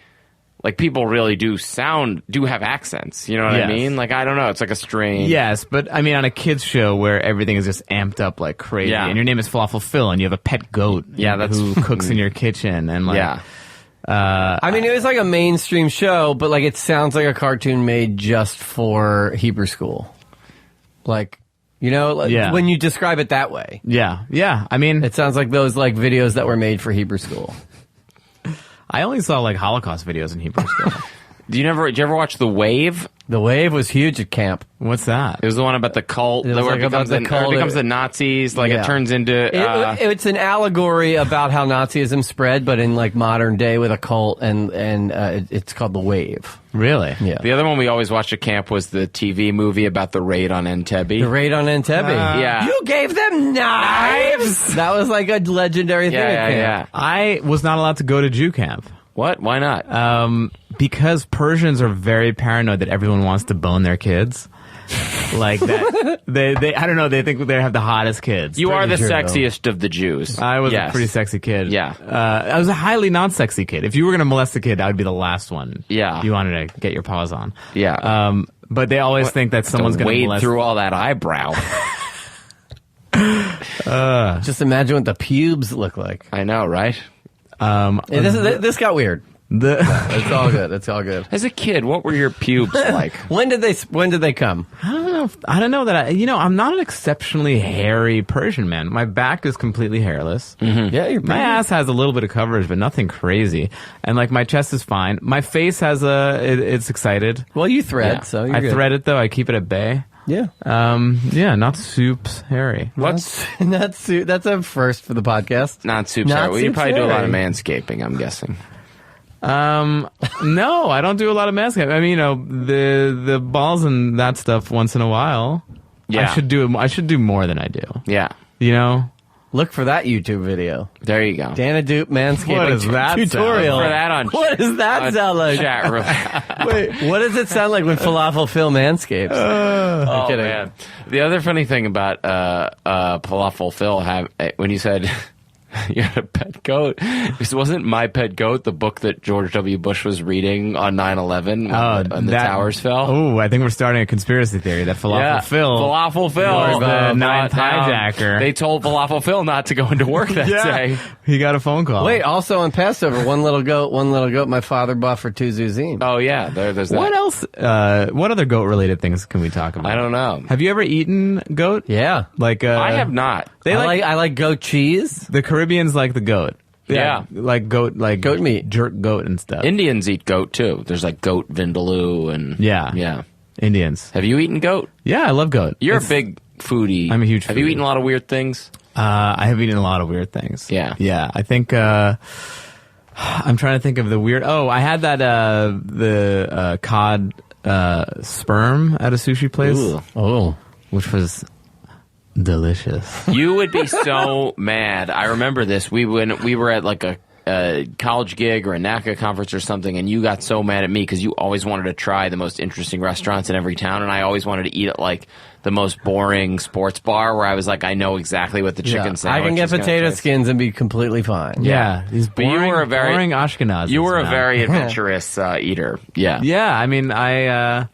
like people really do have accents. You know what I mean? Like, I don't know. It's like a strange. Yes, but I mean, on a kid's show where everything is just amped up like crazy, and your name is Falafel Phil, and you have a pet goat, who cooks in your kitchen, and like, I mean, it was like a mainstream show, but like it sounds like a cartoon made just for Hebrew school, like. When you describe it that way. Yeah. I mean, it sounds like those like videos that were made for Hebrew school. I only saw like Holocaust videos in Hebrew school. Did you ever watch The Wave? The Wave was huge at camp. What's that? It was the one about the cult. It was where like it becomes, about the cult. it becomes the Nazis. Like Yeah. it turns into. It's an allegory about how Nazism spread, but in like modern day with a cult, and it's called The Wave. Really? Yeah. The other one we always watched at camp was the TV movie about the raid on Entebbe. The raid on Entebbe. Yeah. You gave them knives. That was like a legendary thing at camp. Yeah. I was not allowed to go to Jew camp. What? Why not? Because Persians are very paranoid that everyone wants to bone their kids. Like that, they I don't know. They think they have the hottest kids. You are the true, sexiest of the Jews. I was Yes. a pretty sexy kid. Yeah. I was a highly non-sexy kid. If you were going to molest a kid, I would be the last one. Yeah. You wanted to get your paws on. Yeah. But they always think that someone's going to wade molest. through all that eyebrow. Just imagine what the pubes look like. I know, right? This got weird. It's all good. It's all good. As a kid, what were your pubes like? When did they come? I don't know that I'm not an exceptionally hairy Persian man. My back is completely hairless. Mm-hmm. Yeah, My ass has a little bit of coverage, but nothing crazy. And like my chest is fine. My face has it's excited. Well, you thread, Yeah. so you're I good. thread it though. I keep it at bay. Yeah. Yeah, not soups hairy. What's That's a first for the podcast. not soup Not sorry. Well, you soup probably do a lot of sorry. manscaping, I'm guessing. No, I don't do a lot of manscaping. I mean, the balls and that stuff once in a while. Yeah. I should do more than I do. Yeah. You know? Look for that YouTube video. There you go. Dan Ahdoot manscaping What does that tutorial. For that on What does that sound like? chat room. Wait, what does it sound like when Falafel Phil manscapes? I'm kidding. Man. The other funny thing about Falafel Phil, when you said you had a pet goat, because wasn't My Pet Goat the book that George W. Bush was reading on 9/11 when the towers fell? Oh, I think we're starting a conspiracy theory that Falafel Phil Falafel Phil, was the ninth thought hijacker. They told Falafel Phil not to go into work that day. He got a phone call. Wait, also on Passover, one little goat my father bought for 2 zuzim. Oh yeah, there's that. What else? What other goat-related things can we talk about? I don't know. Have you ever eaten goat? Yeah. Like I have not. They I like goat cheese. the Caribbeans like the goat. Yeah. like goat meat. jerk goat and stuff. Indians eat goat too. There's like goat vindaloo and yeah. Indians. Have you eaten goat? Yeah, I love goat. You're a big foodie. I'm a huge Have you foodie. eaten a lot of weird things? I have eaten a lot of weird things. Yeah. Yeah. I think, I'm trying to think of the weird, I had that, the cod, sperm at a sushi place. Ooh. Oh. Which was delicious. You would be so mad. I remember this. We were at like a college gig or a NACA conference or something, and you got so mad at me because you always wanted to try the most interesting restaurants in every town, and I always wanted to eat at like the most boring sports bar where I was like, I know exactly what the chicken sandwich I can get is gonna potato taste. skins and be completely fine. Yeah. These But you were a very boring Ashkenazis. You were a man. very adventurous eater. Yeah. Yeah, I mean, I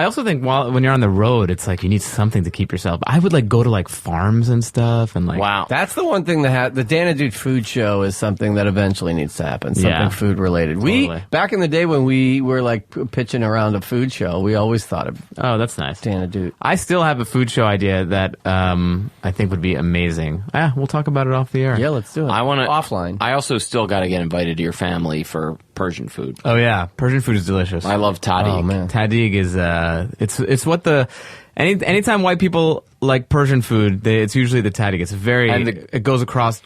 also think when you're on the road, it's like you need something to keep yourself. I would like go to like farms and stuff and like. Wow. That's the one thing the Dan Ahdoot food show is something that eventually needs to happen. Something food related. Totally. Back in the day when we were like pitching around a food show, we always thought of Oh, that's nice. Dan Ahdoot. I still have a food show idea that I think would be amazing. Yeah, we'll talk about it off the air. Yeah, let's do it. I want to offline. I also still got to get invited to your family for Persian food. Oh yeah, Persian food is delicious. I love tahdig. Oh man. Tahdig is it's what the anytime white people like Persian food, it's usually the tahdig. It's very it goes across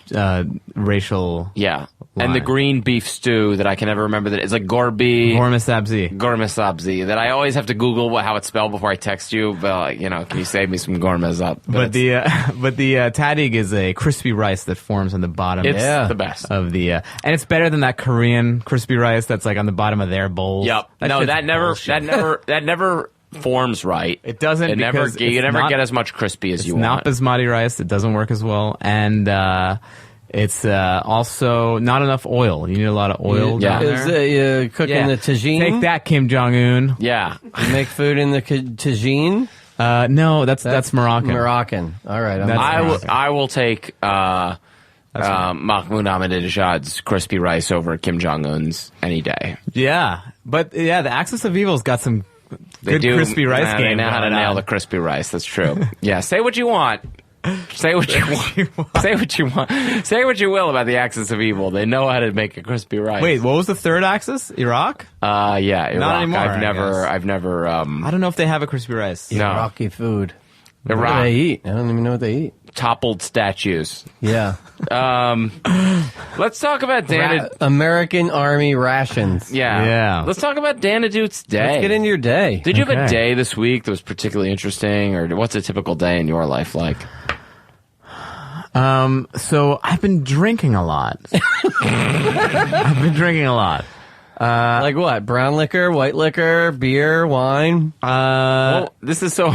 racial. Yeah. And the green beef stew that I can never remember that it's like gorbi Gormeh-sabzi. that I always have to Google how it's spelled before I text you. But can you save me some gormehs up? But the tahdig is a crispy rice that forms on the bottom. It's the best of the and it's better than that Korean crispy rice that's like on the bottom of their bowls. Yep. That never forms right. It doesn't. You never get as much crispy as you want. It's not basmati rice. It doesn't work as well, and it's also not enough oil. You need a lot of oil down there. Is cooking the tagine? Take that, Kim Jong-un. Yeah. You make food in the tagine? No, that's Moroccan. Moroccan. All right. I will take Mahmoud Ahmadinejad's crispy rice over Kim Jong-un's any day. Yeah, but the Axis of Evil's got some good crispy rice They game. know how to nail the crispy rice. That's true. Yeah, say what you want. Say what you want. Say what you want. Say what you will about the axis of evil. They know how to make a crispy rice. Wait, what was the third axis? Iraq? Yeah, Iraq. Not anymore, I've never. I don't know if they have a crispy rice. No. Iraqi food. Iraq. What do they eat? I don't even know what they eat. Toppled statues. Yeah. Let's talk about Dan. American Army rations. Yeah. Let's talk about Dan Ahdoot's day. Let's get into your day. Did you have a day this week that was particularly interesting, or what's a typical day in your life like? So I've been drinking a lot. Like what? Brown liquor, white liquor, beer, wine? Well, this is so...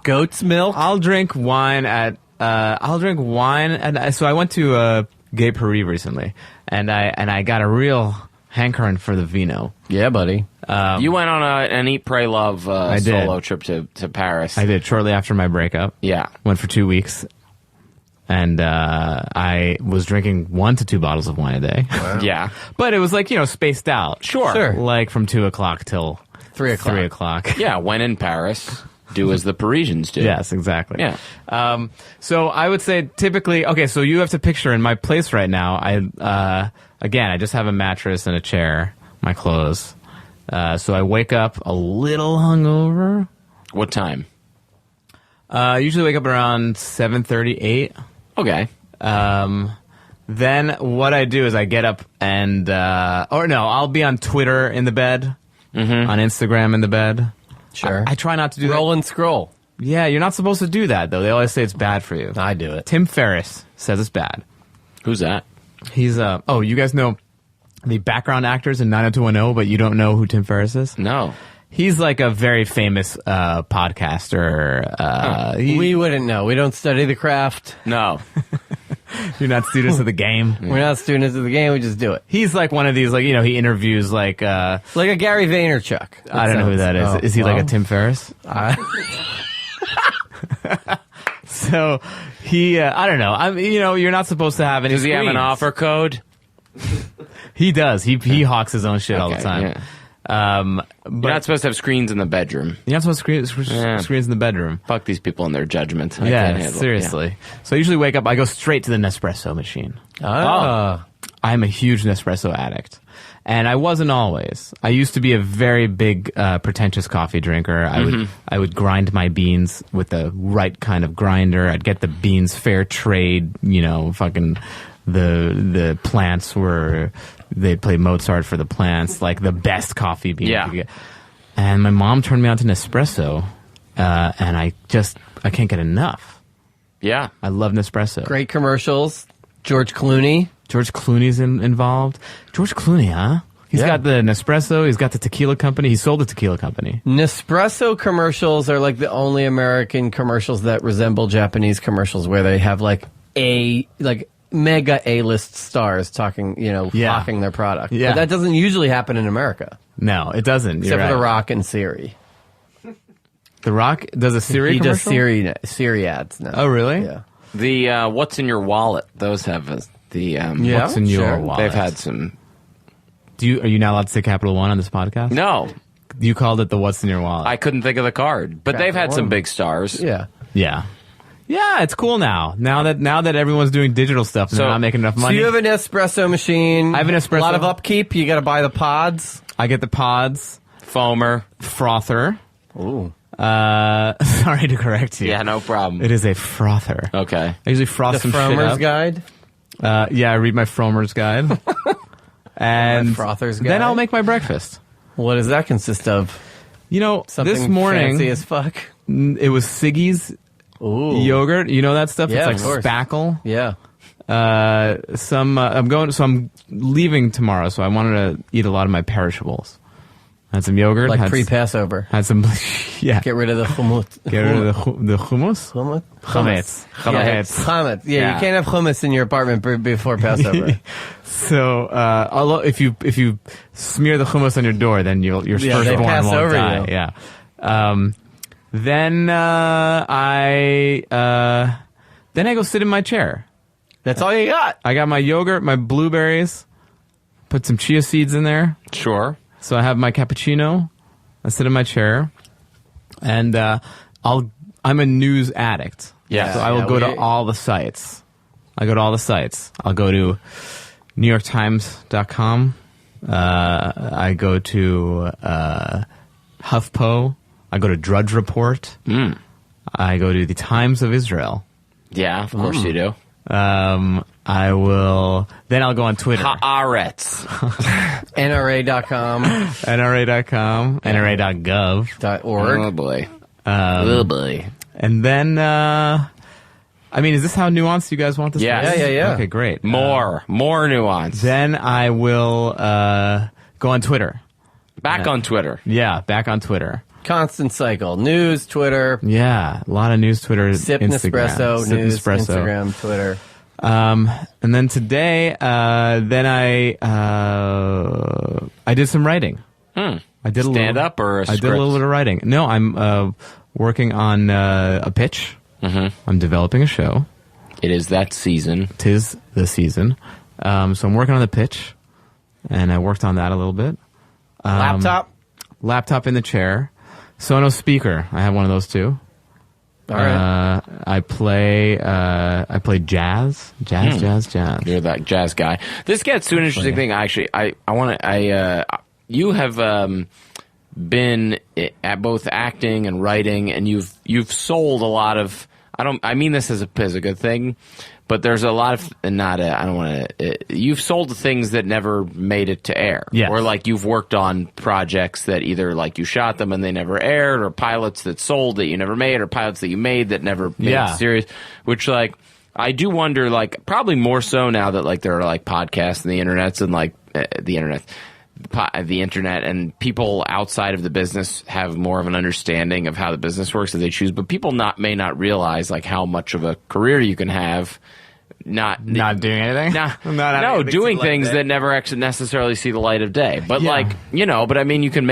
Goat's milk? I'll drink wine so I went to Gay Paris recently, and I got a real hankering for the vino. Yeah, buddy. You went on an Eat, Pray, Love solo trip to Paris. I did, shortly after my breakup. Yeah. Went for 2 weeks. And I was drinking 1 to 2 bottles of wine a day. Wow. Yeah. But it was like, spaced out. Sure. Like from 2 o'clock till 3 o'clock. 3 o'clock. Yeah, when in Paris, do as the Parisians do. Yes, exactly. Yeah. So I would say typically, okay, so you have to picture in my place right now, I just have a mattress and a chair, my clothes. So I wake up a little hungover. What time? Usually wake up around 7:30, 8. Okay. Then what I do is I get up and, I'll be on Twitter in the bed, on Instagram in the bed. Sure. I try not to do that. Roll and scroll. Yeah, you're not supposed to do that, though. They always say it's bad for you. I do it. Tim Ferriss says it's bad. Who's that? He's, you guys know the background actors in 90210, but you don't know who Tim Ferriss is? No. He's like a very famous podcaster. We wouldn't know. We don't study the craft. No. You're not students of the game. We're not students of the game. We just do it. He's like one of these, he interviews like a Gary Vaynerchuk. I don't know who that is. Oh, is he like a Tim Ferriss? So he, I don't know. You're not supposed to have any. Does he have an offer code? He does. He hawks his own shit all the time. Yeah. But You're not supposed to have screens in the bedroom. You're not supposed to screens in the bedroom. Fuck these people and their judgment. I can't handle seriously. It. Yeah. So I usually wake up, I go straight to the Nespresso machine. I'm a huge Nespresso addict. And I wasn't always. I used to be a very big, pretentious coffee drinker. I would grind my beans with the right kind of grinder. I'd get the beans fair trade, fucking the plants were, they'd play Mozart for the plants, like the best coffee beans you could get. And my mom turned me on to Nespresso, and I can't get enough. Yeah. I love Nespresso. Great commercials. George Clooney's involved. George Clooney, huh? He's got the Nespresso. He's got the tequila company. He sold the tequila company. Nespresso commercials are like the only American commercials that resemble Japanese commercials, where they have mega A-list stars talking, hawking their product. Yeah. But that doesn't usually happen in America. No, it doesn't. Except for The Rock and Siri. The Rock does a Siri commercial? He does Siri ads now. Oh, really? Yeah. The What's in Your Wallet, those have What's in Your Wallet. They've had some... Are you not allowed to say Capital One on this podcast? No. You called it the What's in Your Wallet. I couldn't think of the card. But they've had some big stars. Yeah. Yeah. Yeah, it's cool now. Now that everyone's doing digital stuff and they're not making enough money. So you have an espresso machine. I have an espresso. A lot of upkeep. You got to buy the pods. I get the pods. Foamer. Frother. Ooh. Sorry to correct you. Yeah, no problem. It is a frother. Okay. I usually froth some shit up. The Frommer's Guide? Yeah, I read my Frommer's Guide. And my Frother's Guide? Then I'll make my breakfast. What does that consist of? Something this morning... fancy as fuck? It was Siggy's yogurt. You know that stuff? Yeah, it's like spackle. Yeah. I'm leaving tomorrow, so I wanted to eat a lot of my perishables. Had some yogurt. Like pre-Passover. Had some, yeah. Get rid of the hummus. Get rid of the hummus? Chametz. Chametz. Yeah, you can't have hummus in your apartment before Passover. So, if you smear the hummus on your door, then your firstborn won't die. You. Yeah. Then I go sit in my chair. That's all you got. I got my yogurt, my blueberries, put some chia seeds in there. Sure. So I have my cappuccino. I sit in my chair, and I'm a news addict. Yeah. So I will go to all the sites. I go to all the sites. I'll go to NewYorkTimes.com. I go to HuffPo. I go to Drudge Report. I go to the Times of Israel. Yeah, of course you do. I will. Then I'll go on Twitter. Haaretz. NRA.com. NRA.com. NRA.gov.org. Oh boy. Oh boy. And then, I mean, is this how nuanced you guys want this? Yes. Yeah. Okay, great. More nuance. Then I will go on Twitter. Back on Twitter. Yeah, back on Twitter. Constant cycle. News, Twitter. Yeah, a lot of news, Twitter, Sip Instagram. Nespresso, Sip news, Nespresso. Instagram, Twitter. And then today, then I did some writing. I did stand up or a script? I did a little bit of writing. No, I'm working on a pitch. I'm developing a show. It is that season. 'Tis the season. So I'm working on the pitch, and I worked on that a little bit. Laptop in the chair. Sonos speaker. I have one of those too. All right. I play jazz. You're that jazz guy. This gets to an interesting thing. Actually, you have been at both acting and writing, and you've sold a lot of. I mean this as a good thing, but there's a lot of you've sold things that never made it to air. Yes. Or like you've worked on projects that either like you shot them and they never aired, or pilots that sold that you never made, or pilots that you made that never made it serious. Which like I do wonder, like probably more so now that like there are like podcasts and the internets and like the internet and people outside of the business have more of an understanding of how the business works that they choose, but people may not realize like how much of a career you can have not doing anything. Doing things that never actually necessarily see the light of day. But but I mean, you can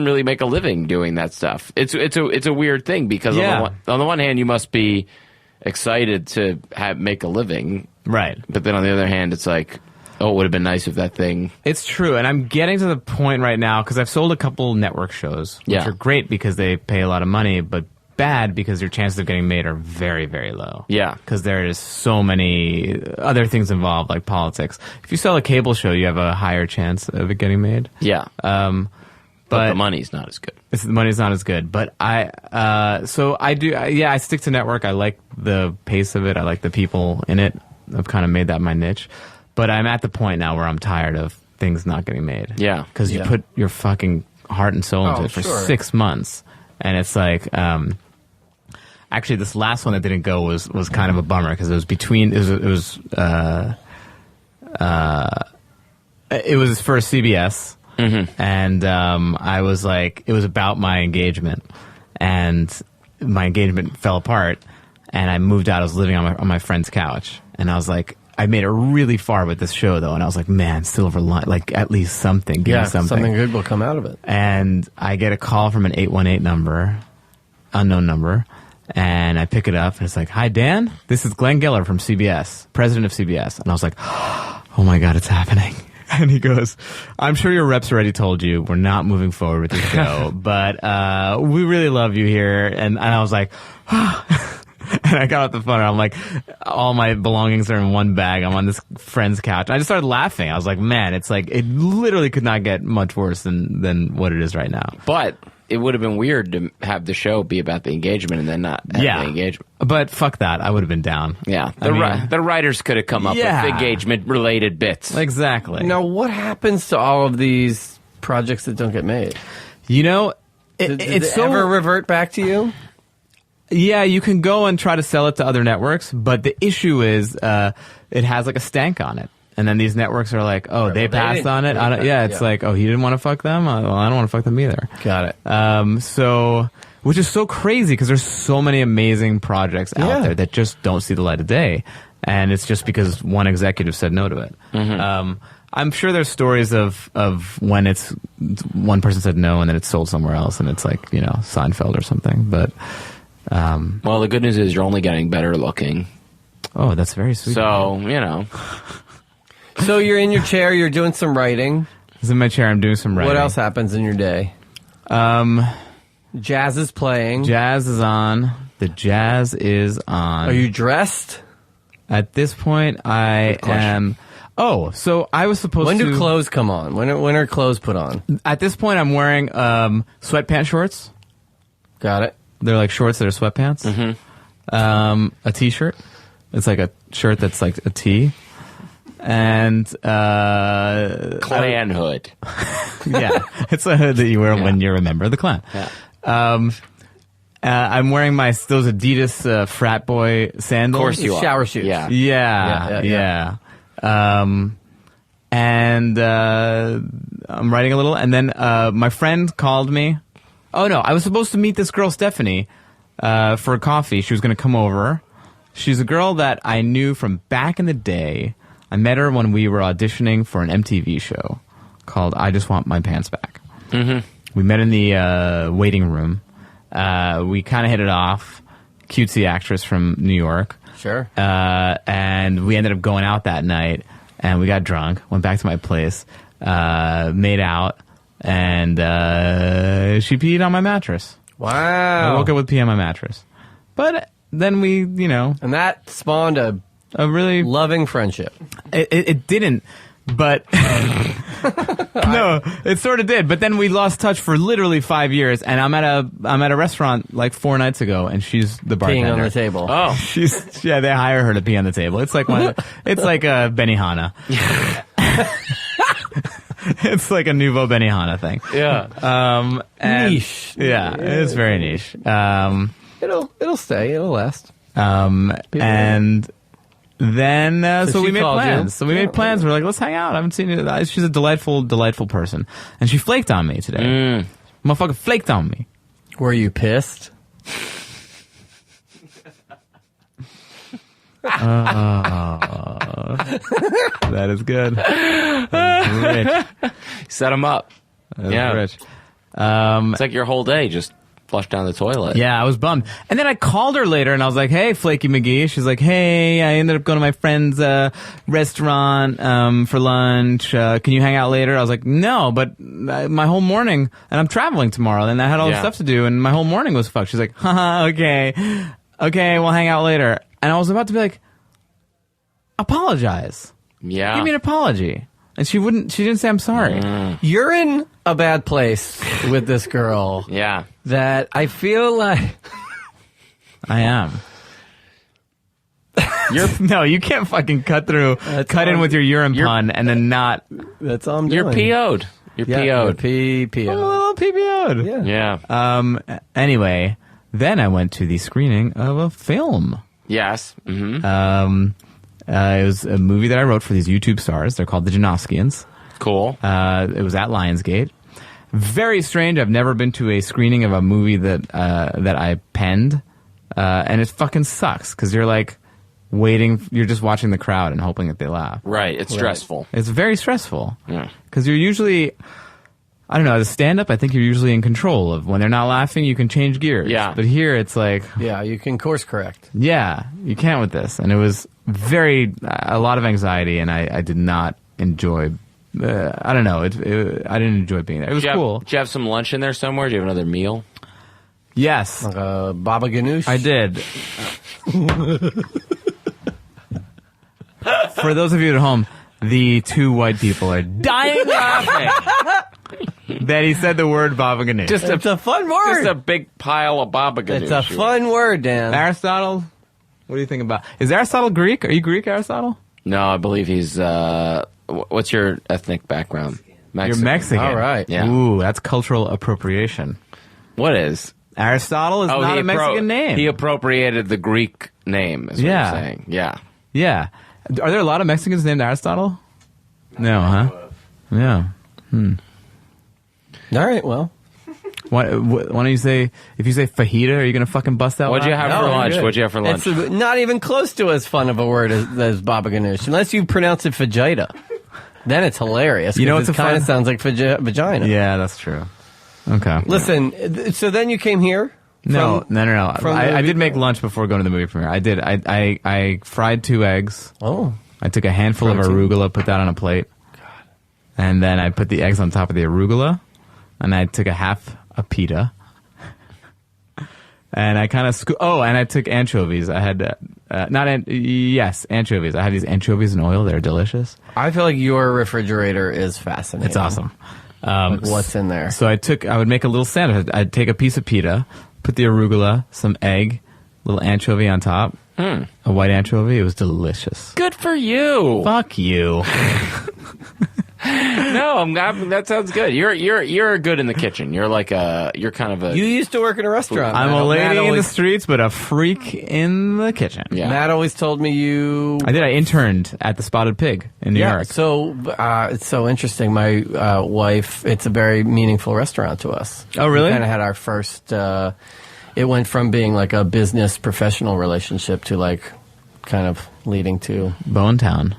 really make a living doing that stuff. It's a weird thing because on the one hand you must be excited to make a living, right? But then on the other hand, it's like, oh, it would have been nice if that thing... It's true, and I'm getting to the point right now, because I've sold a couple network shows, which are great because they pay a lot of money, but bad because your chances of getting made are very, very low. Yeah. Because there is so many other things involved, like politics. If you sell a cable show, you have a higher chance of it getting made. Yeah. But the money's not as good. The money's not as good. But I stick to network. I like the pace of it. I like the people in it. I've kind of made that my niche. But I'm at the point now where I'm tired of things not getting made. Yeah. Because you put your fucking heart and soul into it for 6 months. And it's like, actually this last one that didn't go was kind of a bummer because it was for CBS. Mm-hmm. And I was like, it was about my engagement. And my engagement fell apart. And I moved out. I was living on my friend's couch. And I was like, I made it really far with this show, though, and I was like, man, silver line, like at least something. Give me something. Something good will come out of it. And I get a call from an 818 number, unknown number, and I pick it up, and it's like, hi, Dan, this is Glenn Geller from CBS, president of CBS. And I was like, oh my God, it's happening. And he goes, I'm sure your reps already told you we're not moving forward with the show, but we really love you here. And I was like, and I got off the phone and I'm like, all my belongings are in one bag. I'm on this friend's couch. I just started laughing. I was like, man, it's like, it literally could not get much worse than what it is right now. But it would have been weird to have the show be about the engagement and then not have the engagement. But fuck that. I would have been down. Yeah. The writers could have come up with engagement-related bits. Exactly. Now, what happens to all of these projects that don't get made? You know, Did it ever revert back to you? Yeah, you can go and try to sell it to other networks, but the issue is it has like a stank on it. And then these networks are like, oh, they passed on it? It's like, oh, he didn't want to fuck them? Well, I don't want to fuck them either. Got it. Which is so crazy because there's so many amazing projects out there that just don't see the light of day. And it's just because one executive said no to it. Mm-hmm. I'm sure there's stories of when it's one person said no and then it's sold somewhere else and it's like, Seinfeld or something. But... well, the good news is you're only getting better looking. Oh, that's very sweet. So, So you're in your chair, you're doing some writing. I was in my chair, I'm doing some writing. What else happens in your day? Jazz is playing. Jazz is on. The jazz is on. Are you dressed? At this point, I am. Oh, so I was supposed to. When do clothes come on? When are clothes put on? At this point, I'm wearing sweatpants shorts. Got it. They're like shorts that are sweatpants. Mm-hmm. A t-shirt. It's like a shirt that's like a tee. And Klan hood. Yeah, it's a hood that you wear when you're a member of the Klan. Yeah. I'm wearing those Adidas frat boy sandals. Of course you are. Shower shoes. Yeah. And I'm writing a little, and then my friend called me. Oh no, I was supposed to meet this girl Stephanie for a coffee. She was going to come over. She's a girl that I knew from back in the day. I met her when we were auditioning for an MTV show called I Just Want My Pants Back. Mm-hmm. We met in the waiting room. We kind of hit it off. Cutesy actress from New York. Sure. And we ended up going out that night, and we got drunk, went back to my place, made out, and she peed on my mattress. Wow. I woke up with pee on my mattress. But then we, And that spawned a really loving friendship. It didn't, but no, it sort of did. But then we lost touch for literally 5 years, and I'm at a restaurant like 4 nights ago, and she's the bartender. Peeing on the table. Oh, they hire her to pee on the table. It's like it's like a Benihana. It's like a nouveau Benihana thing. yeah. Niche. Yeah, it's very niche. It'll stay. It'll last. And then so we made plans. You? So we made plans. We're like, let's hang out. I haven't seen you. She's a delightful person, and she flaked on me today. Motherfucker flaked on me. Were you pissed? That is good. That is rich. Set him up. That is rich. It's like your whole day just flushed down the toilet. Yeah, I was bummed. And then I called her later, and I was like, hey, Flaky McGee. She's like, hey, I ended up going to my friend's restaurant for lunch. Can you hang out later? I was like, no, but my whole morning, and I'm traveling tomorrow, and I had all this stuff to do, and my whole morning was fucked. She's like, haha, okay, we'll hang out later. And I was about to be like, apologize. Yeah. Give me an apology. And she didn't say I'm sorry. You're in a bad place with this girl. Yeah. That I feel like... I am. No, you can't fucking cut in with your urine pun and then not... That's all I'm You're doing. PO'd. You're PO'd. PO'd. A little PPO'd. Yeah. Anyway, then I went to the screening of a film. Yes. Mm-hmm. It was a movie that I wrote for these YouTube stars. They're called the Janoskians. Cool. It was at Lionsgate. Very strange. I've never been to a screening of a movie that I penned, and it fucking sucks because you're like waiting. You're just watching the crowd and hoping that they laugh. Right. It's stressful. It's very stressful. Yeah. Because you're usually, I don't know, as a stand-up, I think you're usually in control of when they're not laughing. You can change gears. Yeah. But here it's like, Yeah, you can course correct. yeah, you can't with this, and it was a lot of anxiety, and I did not enjoy. I don't know. I didn't enjoy being there. It was cool. Did you have some lunch in there somewhere? Do you have another meal? Yes, Like a baba ganoush. I did. For those of you at home, the two white people are dying laughing that he said the word baba ganoush. It's a fun word. Just a big pile of baba ganoush. It's a fun word, Dan. Aristotle, what do you think about? Is Aristotle Greek? Are you Greek, Aristotle? No, I believe he's. What's your ethnic background? You're Mexican. All right. Yeah. Ooh, that's cultural appropriation. What is? Aristotle is not a Mexican name. He appropriated the Greek name, is what Yeah. you're saying. Yeah. Yeah. Are there a lot of Mexicans named Aristotle? No, huh? Yeah. All right, well. Why don't you say, if you say fajita, are you going to fucking bust out? What'd you have for lunch? What'd you have for lunch? It's not even close to as fun of a word as baba ganoush, unless you pronounce it fajita. Then it's hilarious. You know what's it kind of fun? sounds like vagina. Yeah, that's true. Okay. Listen, so then you came here? No. I did make movie? lunch before going to the movie premiere. I did. I fried 2 eggs. Oh. I took a handful of arugula, put that on a plate. And then I put the eggs on top of the arugula. And I took a half a pita. And I kind of and I took anchovies. I had anchovies. I had these anchovies in oil. They're delicious. I feel like your refrigerator is fascinating. It's awesome. Like what's in there? So I would make a little sandwich. I'd take a piece of pita, put the arugula, some egg, little anchovy on top, a white anchovy. It was delicious. Good for you. Fuck you. No, that sounds good. You're good in the kitchen. You're kind of a. You used to work in a restaurant. I'm a lady in the streets, but a freak in the kitchen. Yeah. Matt always told me you. I did. I interned at the Spotted Pig in New York. So it's so interesting. My wife. It's a very meaningful restaurant to us. Oh, really? We kind of had our first. It went from being like a business professional relationship to like kind of leading to Bone Town.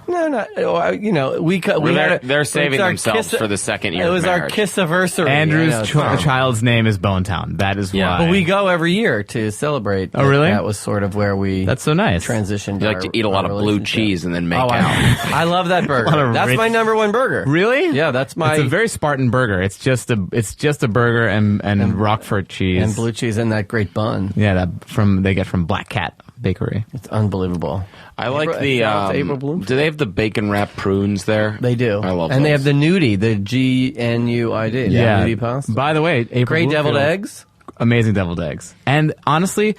No. They're saving themselves for the second year. It was of our marriage. kiss-anniversary. Andrew's child's name is Bone Town. That is why. But we go every year to celebrate. Oh, really? That was sort of where we. That's so nice. Transitioned. You like to eat a lot of blue cheese and then make out. I love that burger. That's my number one burger. Really? Yeah, that's my. It's a very Spartan burger. It's just a burger and Roquefort cheese and blue cheese and that great bun. Yeah, they get from Black Cat Bakery. It's unbelievable. I like April Bloom. Do they have the bacon wrapped prunes there? They do. I love and those. they have the nudie, the GNUID. Yeah. Nudie pasta. By the way, April great deviled eggs. Amazing deviled eggs. And honestly,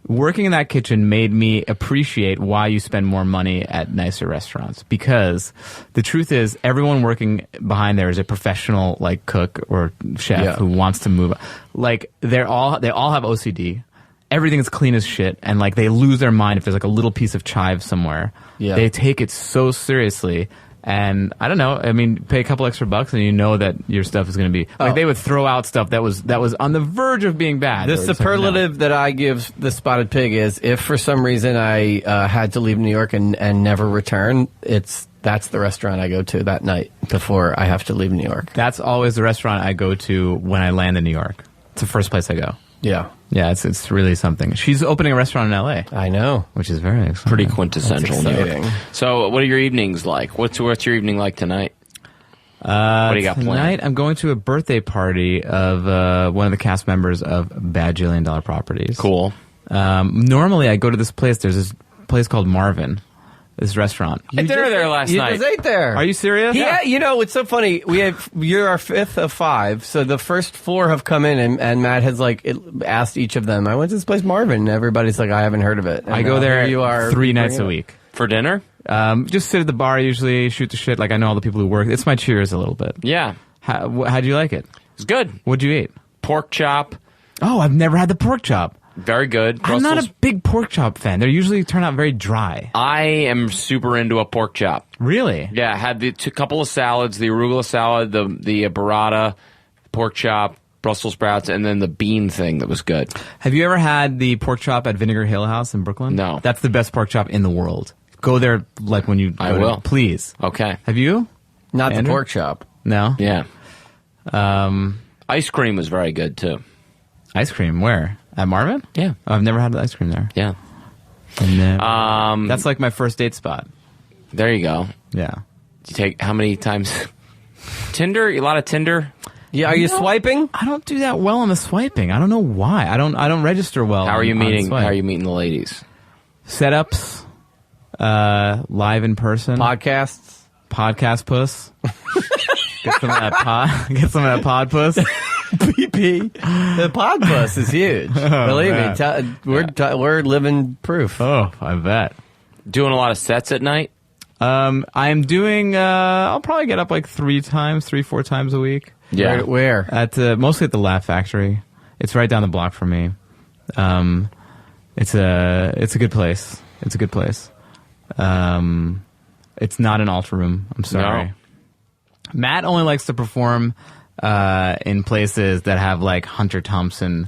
working in that kitchen made me appreciate why you spend more money at nicer restaurants. Because the truth is, everyone working behind there is a professional like cook or chef who wants to move. Like they all have OCD. Everything is clean as shit, and like they lose their mind if there's like a little piece of chive somewhere. Yeah. They take it so seriously, and I don't know. I mean, pay a couple extra bucks, and you know that your stuff is going to be like they would throw out stuff that was on the verge of being bad. The superlative that I give the Spotted Pig is if for some reason I had to leave New York and never return, that's the restaurant I go to that night before I have to leave New York. That's always the restaurant I go to when I land in New York. It's the first place I go. Yeah. Yeah, it's really something. She's opening a restaurant in L.A. I know. Which is very exciting. Pretty quintessential. So what are your evenings like? What's your evening like tonight? What do you got planned? Tonight I'm going to a birthday party of one of the cast members of Bajillion Dollar Properties. Cool. Normally I go to this place. There's this place called Marvin. This restaurant. I had dinner there last night. You just ate there. Are you serious? Yeah. You know, it's so funny. You're our fifth of five, so the first four have come in, and Matt has asked each of them. I went to this place, Marvin, and everybody's like, I haven't heard of it. And I go there. You are 3 nights a week for dinner. Just sit at the bar usually, shoot the shit. Like I know all the people who work. It's my cheers a little bit. Yeah. How'd you like it? It's good. What'd you eat? Pork chop. Oh, I've never had the pork chop. Very good. I'm not a big pork chop fan. They usually turn out very dry. I am super into a pork chop. Really? Yeah, I had the couple of salads, the arugula salad, the burrata, pork chop, Brussels sprouts, and then the bean thing that was good. Have you ever had the pork chop at Vinegar Hill House in Brooklyn? No. That's the best pork chop in the world. Go there like when you... I will. Please. Okay. Have you? Not Andrew? the pork chop. No? Yeah. Ice cream was very good, too. Ice cream? Where? At Marvin? Yeah. Oh, I've never had the ice cream there. Yeah. And then, that's like my first date spot. There you go. Yeah. You take how many times? Tinder? A lot of Tinder? Yeah. Are you swiping? I don't do that well on the swiping. I don't know why. I don't register well. How are you meeting the ladies? Setups, live in person. Podcasts. Podcast puss. Get some of that pod puss. PP. The pod bus is huge. Believe me, we're living proof. Oh, I bet. Doing a lot of sets at night? I'm doing, I'll probably get up like 4 times a week. Yeah. Where? Mostly at the Laugh Factory. It's right down the block from me. It's a good place. It's a good place. It's not an altar room. I'm sorry. No. Matt only likes to perform in places that have like Hunter Thompson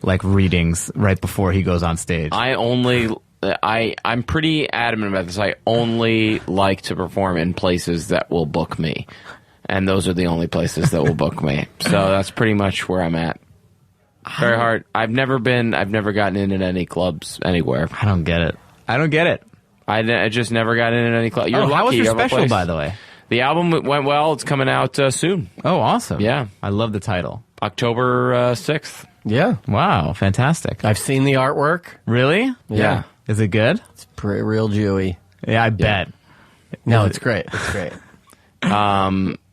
like readings right before he goes on stage. I'm pretty adamant about this. I only like to perform in places that will book me. And those are the only places that will book me. So that's pretty much where I'm at. Very hard. I've never gotten in at any clubs anywhere. I don't get it. I just never got in at any club. You're lucky. How was your special, by the way? The album went well. It's coming out soon. Oh, awesome. Yeah. I love the title. October 6th. Yeah. Wow, fantastic. I've seen the artwork. Really? Yeah. Is it good? It's real Jewy. Yeah, I bet. No, it's great. It's great.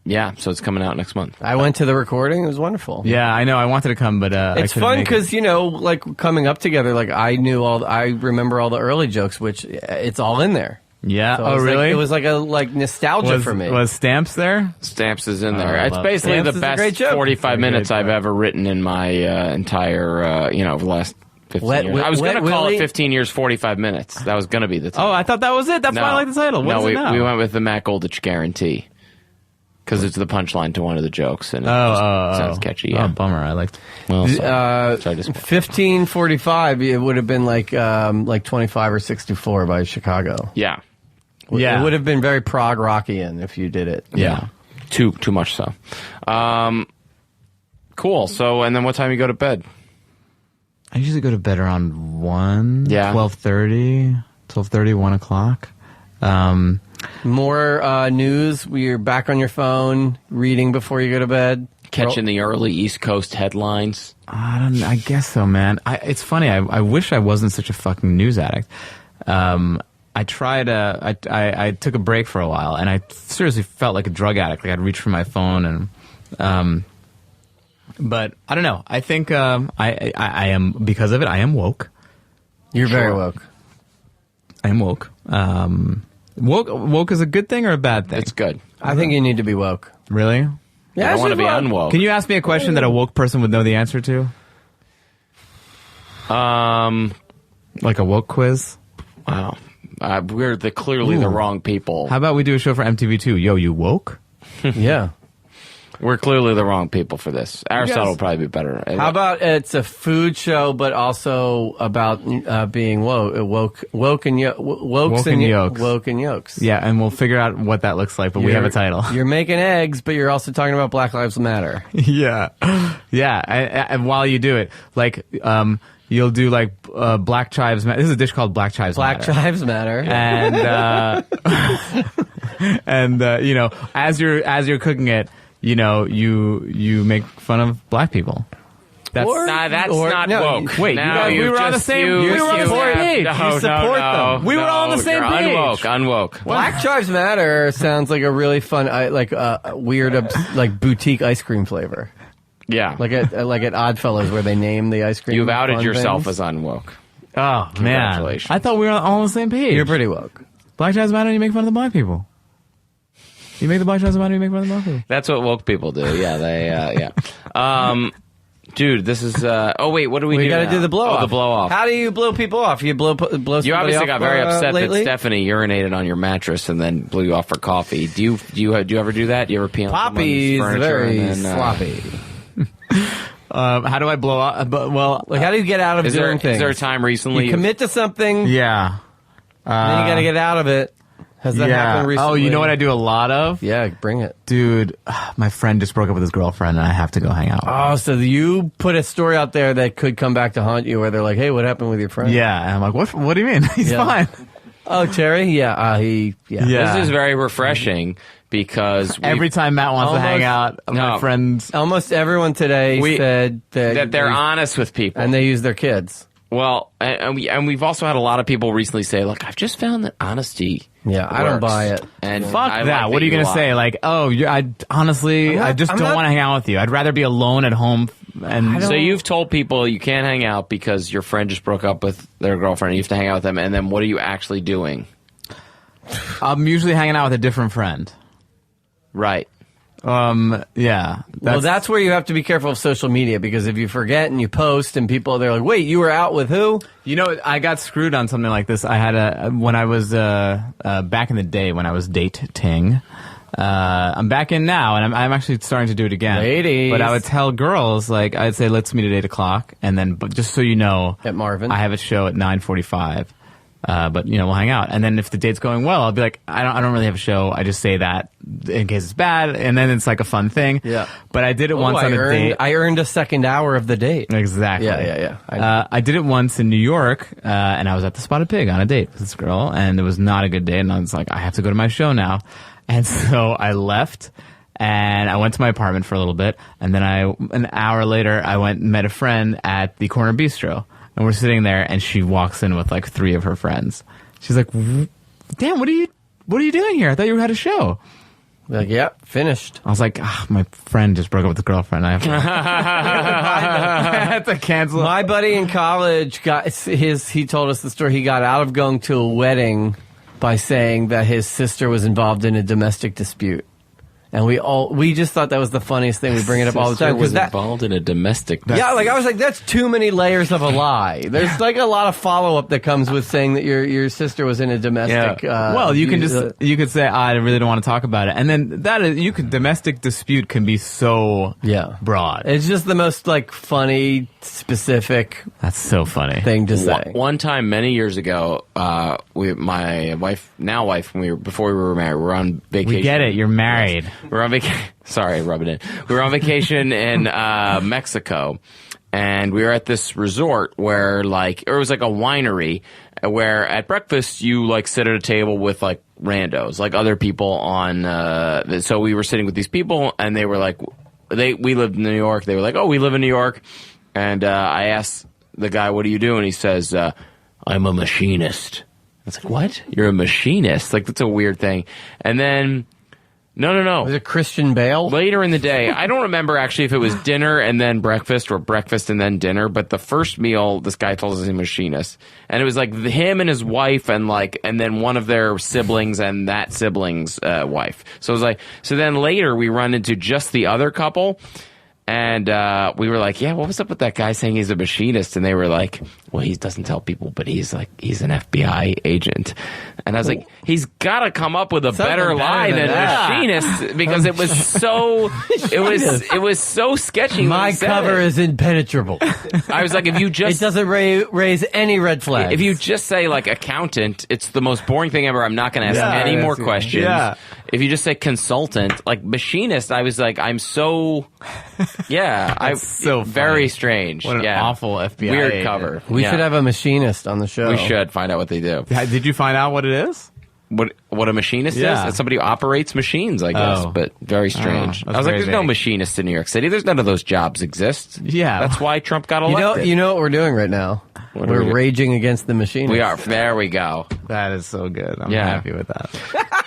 Yeah, so it's coming out next month. I went to the recording. It was wonderful. Yeah, I know. I wanted to come, but it's fun because like coming up together. Like I remember all the early jokes, which it's all in there. Yeah. So really? It was like nostalgia for me. Was Stamps there? Stamps is in there. It's basically the best 45 minutes I've ever written in my entire, over the last 15 years. I was going to call it 15 years, 45 minutes. That was going to be the title. Oh, I thought that was it. That's why I like the title. What is it now? We went with the Matt Goldich guarantee. Because it's the punchline to one of the jokes, and it sounds catchy. Yeah. Oh, bummer. I liked. Well, sorry. 1545. It would have been like 25 or 64 by Chicago. Yeah. It would have been very prog rockian if you did it. Yeah. Too much so. Cool. So, and then what time you go to bed? I usually go to bed around 1, yeah. 12:30, 1 o'clock. More news. You're back on your phone, reading before you go to bed. Catching the early East Coast headlines. I guess so, man. It's funny. I wish I wasn't such a fucking news addict. I tried. I took a break for a while, and I seriously felt like a drug addict. Like I'd reach for my phone, and but I don't know. I think I am, because of it. I am woke. You're very woke. I am woke. Woke is a good thing or a bad thing? It's good. I think you need to be woke. Really? Yeah, I don't want to be unwoke. Can you ask me a question that a woke person would know the answer to? Like a woke quiz? Wow. We're clearly the wrong people. How about we do a show for MTV2? Yo, you woke? Yeah. We're clearly the wrong people for this. Aristotle will probably be better. How about it's a food show, but also about being woke and yolks. Yeah, and we'll figure out what that looks like, but we have a title. You're making eggs, but you're also talking about Black Lives Matter. Yeah. And while you do it, like, you'll do like Black Chives Matter. This is a dish called Black Chives Matter. Black Chives Matter. And, as you're cooking it, you make fun of black people. That's not woke. Wait, we were on the same page. You support them. We were all on the same page. Unwoke. Black Chives Matter sounds like a really fun, weird, boutique ice cream flavor. Yeah, like at Oddfellows where they name the ice cream. You've outed yourself as unwoke. Oh man, I thought we were all on the same page. You're pretty woke. Black Chives Matter, and you make fun of the black people. You make the Black Chives Matter, you make fun of the black people. That's what woke people do. Yeah, yeah. Dude, this is. Wait, what do we do? We got to do the blow off. Oh, the blow off. How do you blow people off? You blow somebody You obviously off, got very upset lately? that Stephanie urinated on your mattress and then blew you off for coffee. Do you ever do that? Do you ever pee on Poppy's someone's furniture very and then, sloppy. How do I blow up? How do you get out of doing things? Is there a time recently? You commit to something. Yeah. Then you got to get out of it. Has that happened recently? Oh, you know what I do a lot of? Yeah, bring it. Dude, my friend just broke up with his girlfriend and I have to go hang out with her. Oh, so you put a story out there that could come back to haunt you where they're like, hey, what happened with your friend? Yeah, and I'm like, what do you mean? He's fine. Oh, Terry? Yeah, This is very refreshing because every time Matt wants to hang out, my friends... Almost everyone today said that they're honest with people. And they use their kids. Well, and we've also had a lot of people recently say, look, I've just found that honesty works. I don't buy it. And fuck that. What are you going to say? Like, I just don't want to hang out with you. I'd rather be alone at home. And so you've told people you can't hang out because your friend just broke up with their girlfriend and you have to hang out with them. And then what are you actually doing? I'm usually hanging out with a different friend. Right. Yeah. That's where you have to be careful of social media because if you forget and you post and they're like, wait, you were out with who? You know, I got screwed on something like this. I had when I was, back in the day when I was dating, I'm back in now and I'm actually starting to do it again. Ladies. But I would tell girls, like, I'd say, let's meet at 8:00. And then, but just so you know, at Marvin, I have a show at 9:45. But we'll hang out, and then if the date's going well, I'll be like, I don't really have a show. I just say that in case it's bad, and then it's like a fun thing. Yeah. But I did it once on a date. I earned a second hour of the date. Exactly. Yeah. I did it once in New York, and I was at the Spotted Pig on a date with this girl, and it was not a good date, and I was like, I have to go to my show now, and so I left. And I went to my apartment for a little bit, and then an hour later, I went and met a friend at the Corner Bistro. And we're sitting there, and she walks in with like 3 of her friends. She's like, "Dan, what are you doing here? I thought you had a show." Like, yeah, finished. I was like, my friend just broke up with his girlfriend. I have to cancel. My buddy in college he told us the story. He got out of going to a wedding by saying that his sister was involved in a domestic dispute. And we just thought that was the funniest thing. We bring it up all the time. Was involved in a domestic. Yeah, like I was like, that's too many layers of a lie. There's like a lot of follow up that comes with saying that your sister was in a domestic. Yeah. Well, you can you could say, I really don't want to talk about it, and then domestic dispute can be so broad. It's just the most like funny, specific. That's so funny thing to say. One time, many years ago, my wife, before we were married, we were on vacation. We get it. You're married. Yes. We're on vacation. Sorry, rub it in. We were on vacation in Mexico, and we were at this resort where, it was like a winery, where at breakfast you like sit at a table with like randos, like other people on. So we were sitting with these people, and they were like, we lived in New York. They were like, oh, we live in New York, and I asked the guy, what do you do? And he says, I'm a machinist. I was like, what? You're a machinist? Like, that's a weird thing. And then. No. Was it Christian Bale? Later in the day. I don't remember actually if it was dinner and then breakfast or breakfast and then dinner, but the first meal, this guy told us he's a machinist. And it was like him and his wife and then one of their siblings and that sibling's wife. So it was like, so then later we run into just the other couple. And we were like, yeah, what was up with that guy saying he's a machinist? And they were like, well, he doesn't tell people, but he's an FBI agent. And I was like, he's got to come up with a better lie than machinist, because it was so it was so sketchy. My cover is impenetrable. I was like, if you just it doesn't raise any red flags. If you just say like accountant, it's the most boring thing ever. I'm not going to ask any more questions. Yeah. If you just say consultant, like machinist, I was like, I'm so. Yeah, so very strange. What an awful FBI weird agent. cover. We should have a machinist on the show. We should find out what they do. Did you find out what it is? What a machinist is? It's somebody who operates machines, I guess, but very strange. I was like, there's no machinists in New York City. There's none of those jobs exist. Yeah. That's why Trump got elected. You know what we're doing right now? We're raging against the machinists. We are. There we go. That is so good. I'm happy with that.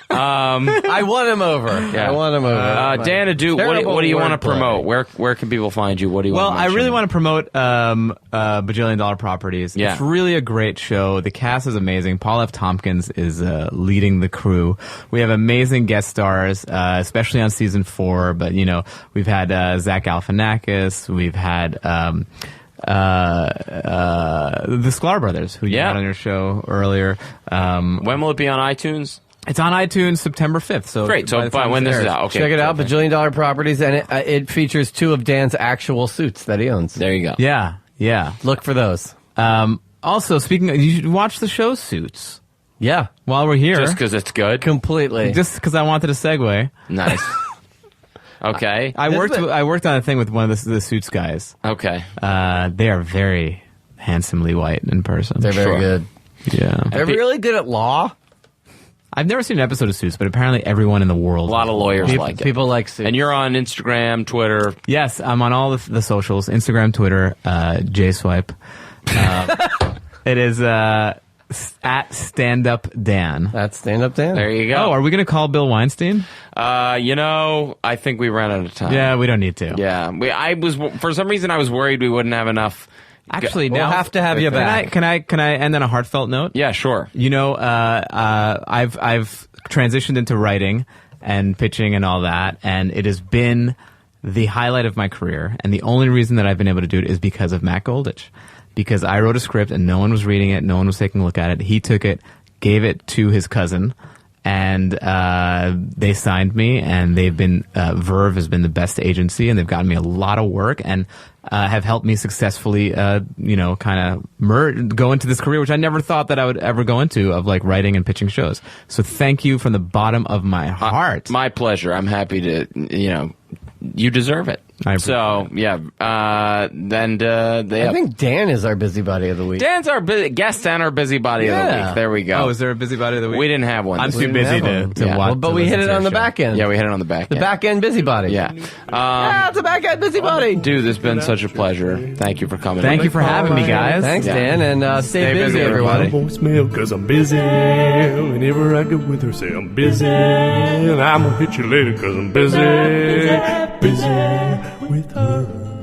I won him over. Yeah. I won him over. Dan Ahdoot, what do you want to promote? Where can people find you? What do you want to mention? I really want to promote Bajillion Dollar Properties. Yeah. It's really a great show. The cast is amazing. Paul F. Tompkins is leading the crew. We have amazing guest stars, especially on season 4. But, we've had Zach Galifianakis. We've had the Sklar brothers, who you had on your show earlier. When will it be on iTunes? It's on iTunes September 5th. So great. So when this is out, okay. Check it out, Bajillion Dollar Properties, and it features 2 of Dan's actual suits that he owns. There you go. Yeah. Look for those. Also, speaking of, you should watch the show Suits. Yeah. While we're here. Just because it's good? Completely. Just because I wanted to segue. Nice. Okay. I worked on a thing with one of the Suits guys. Okay. They are very handsomely white in person. They're very good. Yeah. They're really good at law. I've never seen an episode of Suits, but apparently everyone in the world. A lot of lawyers like it. People like Suits. And you're on Instagram, Twitter. Yes, I'm on all the socials. Instagram, Twitter, JSwipe. It is at Stand Up Dan. That's Stand Up Dan. There you go. Oh, are we going to call Bill Weinstein? I think we ran out of time. Yeah, we don't need to. Yeah. For some reason I was worried we wouldn't have enough. Actually, we'll have to have you back. Can I end on a heartfelt note? Yeah, sure. I've transitioned into writing and pitching and all that, and it has been the highlight of my career. And the only reason that I've been able to do it is because of Matt Goldich. Because I wrote a script and no one was reading it, no one was taking a look at it. He took it, gave it to his cousin, and they signed me, and they've been Verve has been the best agency, and they've gotten me a lot of work, and have helped me successfully kind of go into this career, which I never thought that I would ever go into, of like writing and pitching shows. So thank you from the bottom of my heart. My pleasure. I'm happy to, you deserve it. So, yeah. I think Dan is our busybody of the week. Dan's our guest and our busybody of the week. There we go. Oh, is there a busybody of the week? We didn't have one. I'm too busy to watch. Well, but we hit it on the back end. Yeah, we hit it on the back end. The back end busybody. Yeah. It's a back end busybody. Dude, it's been such a pleasure. Thank you for coming. Thank you for having me, guys. Thanks, Dan, and stay busy, everybody. Voicemail, because I'm busy. Whenever I go with her, say I'm busy. And I'm going to hit you later because I'm busy. Busy with her.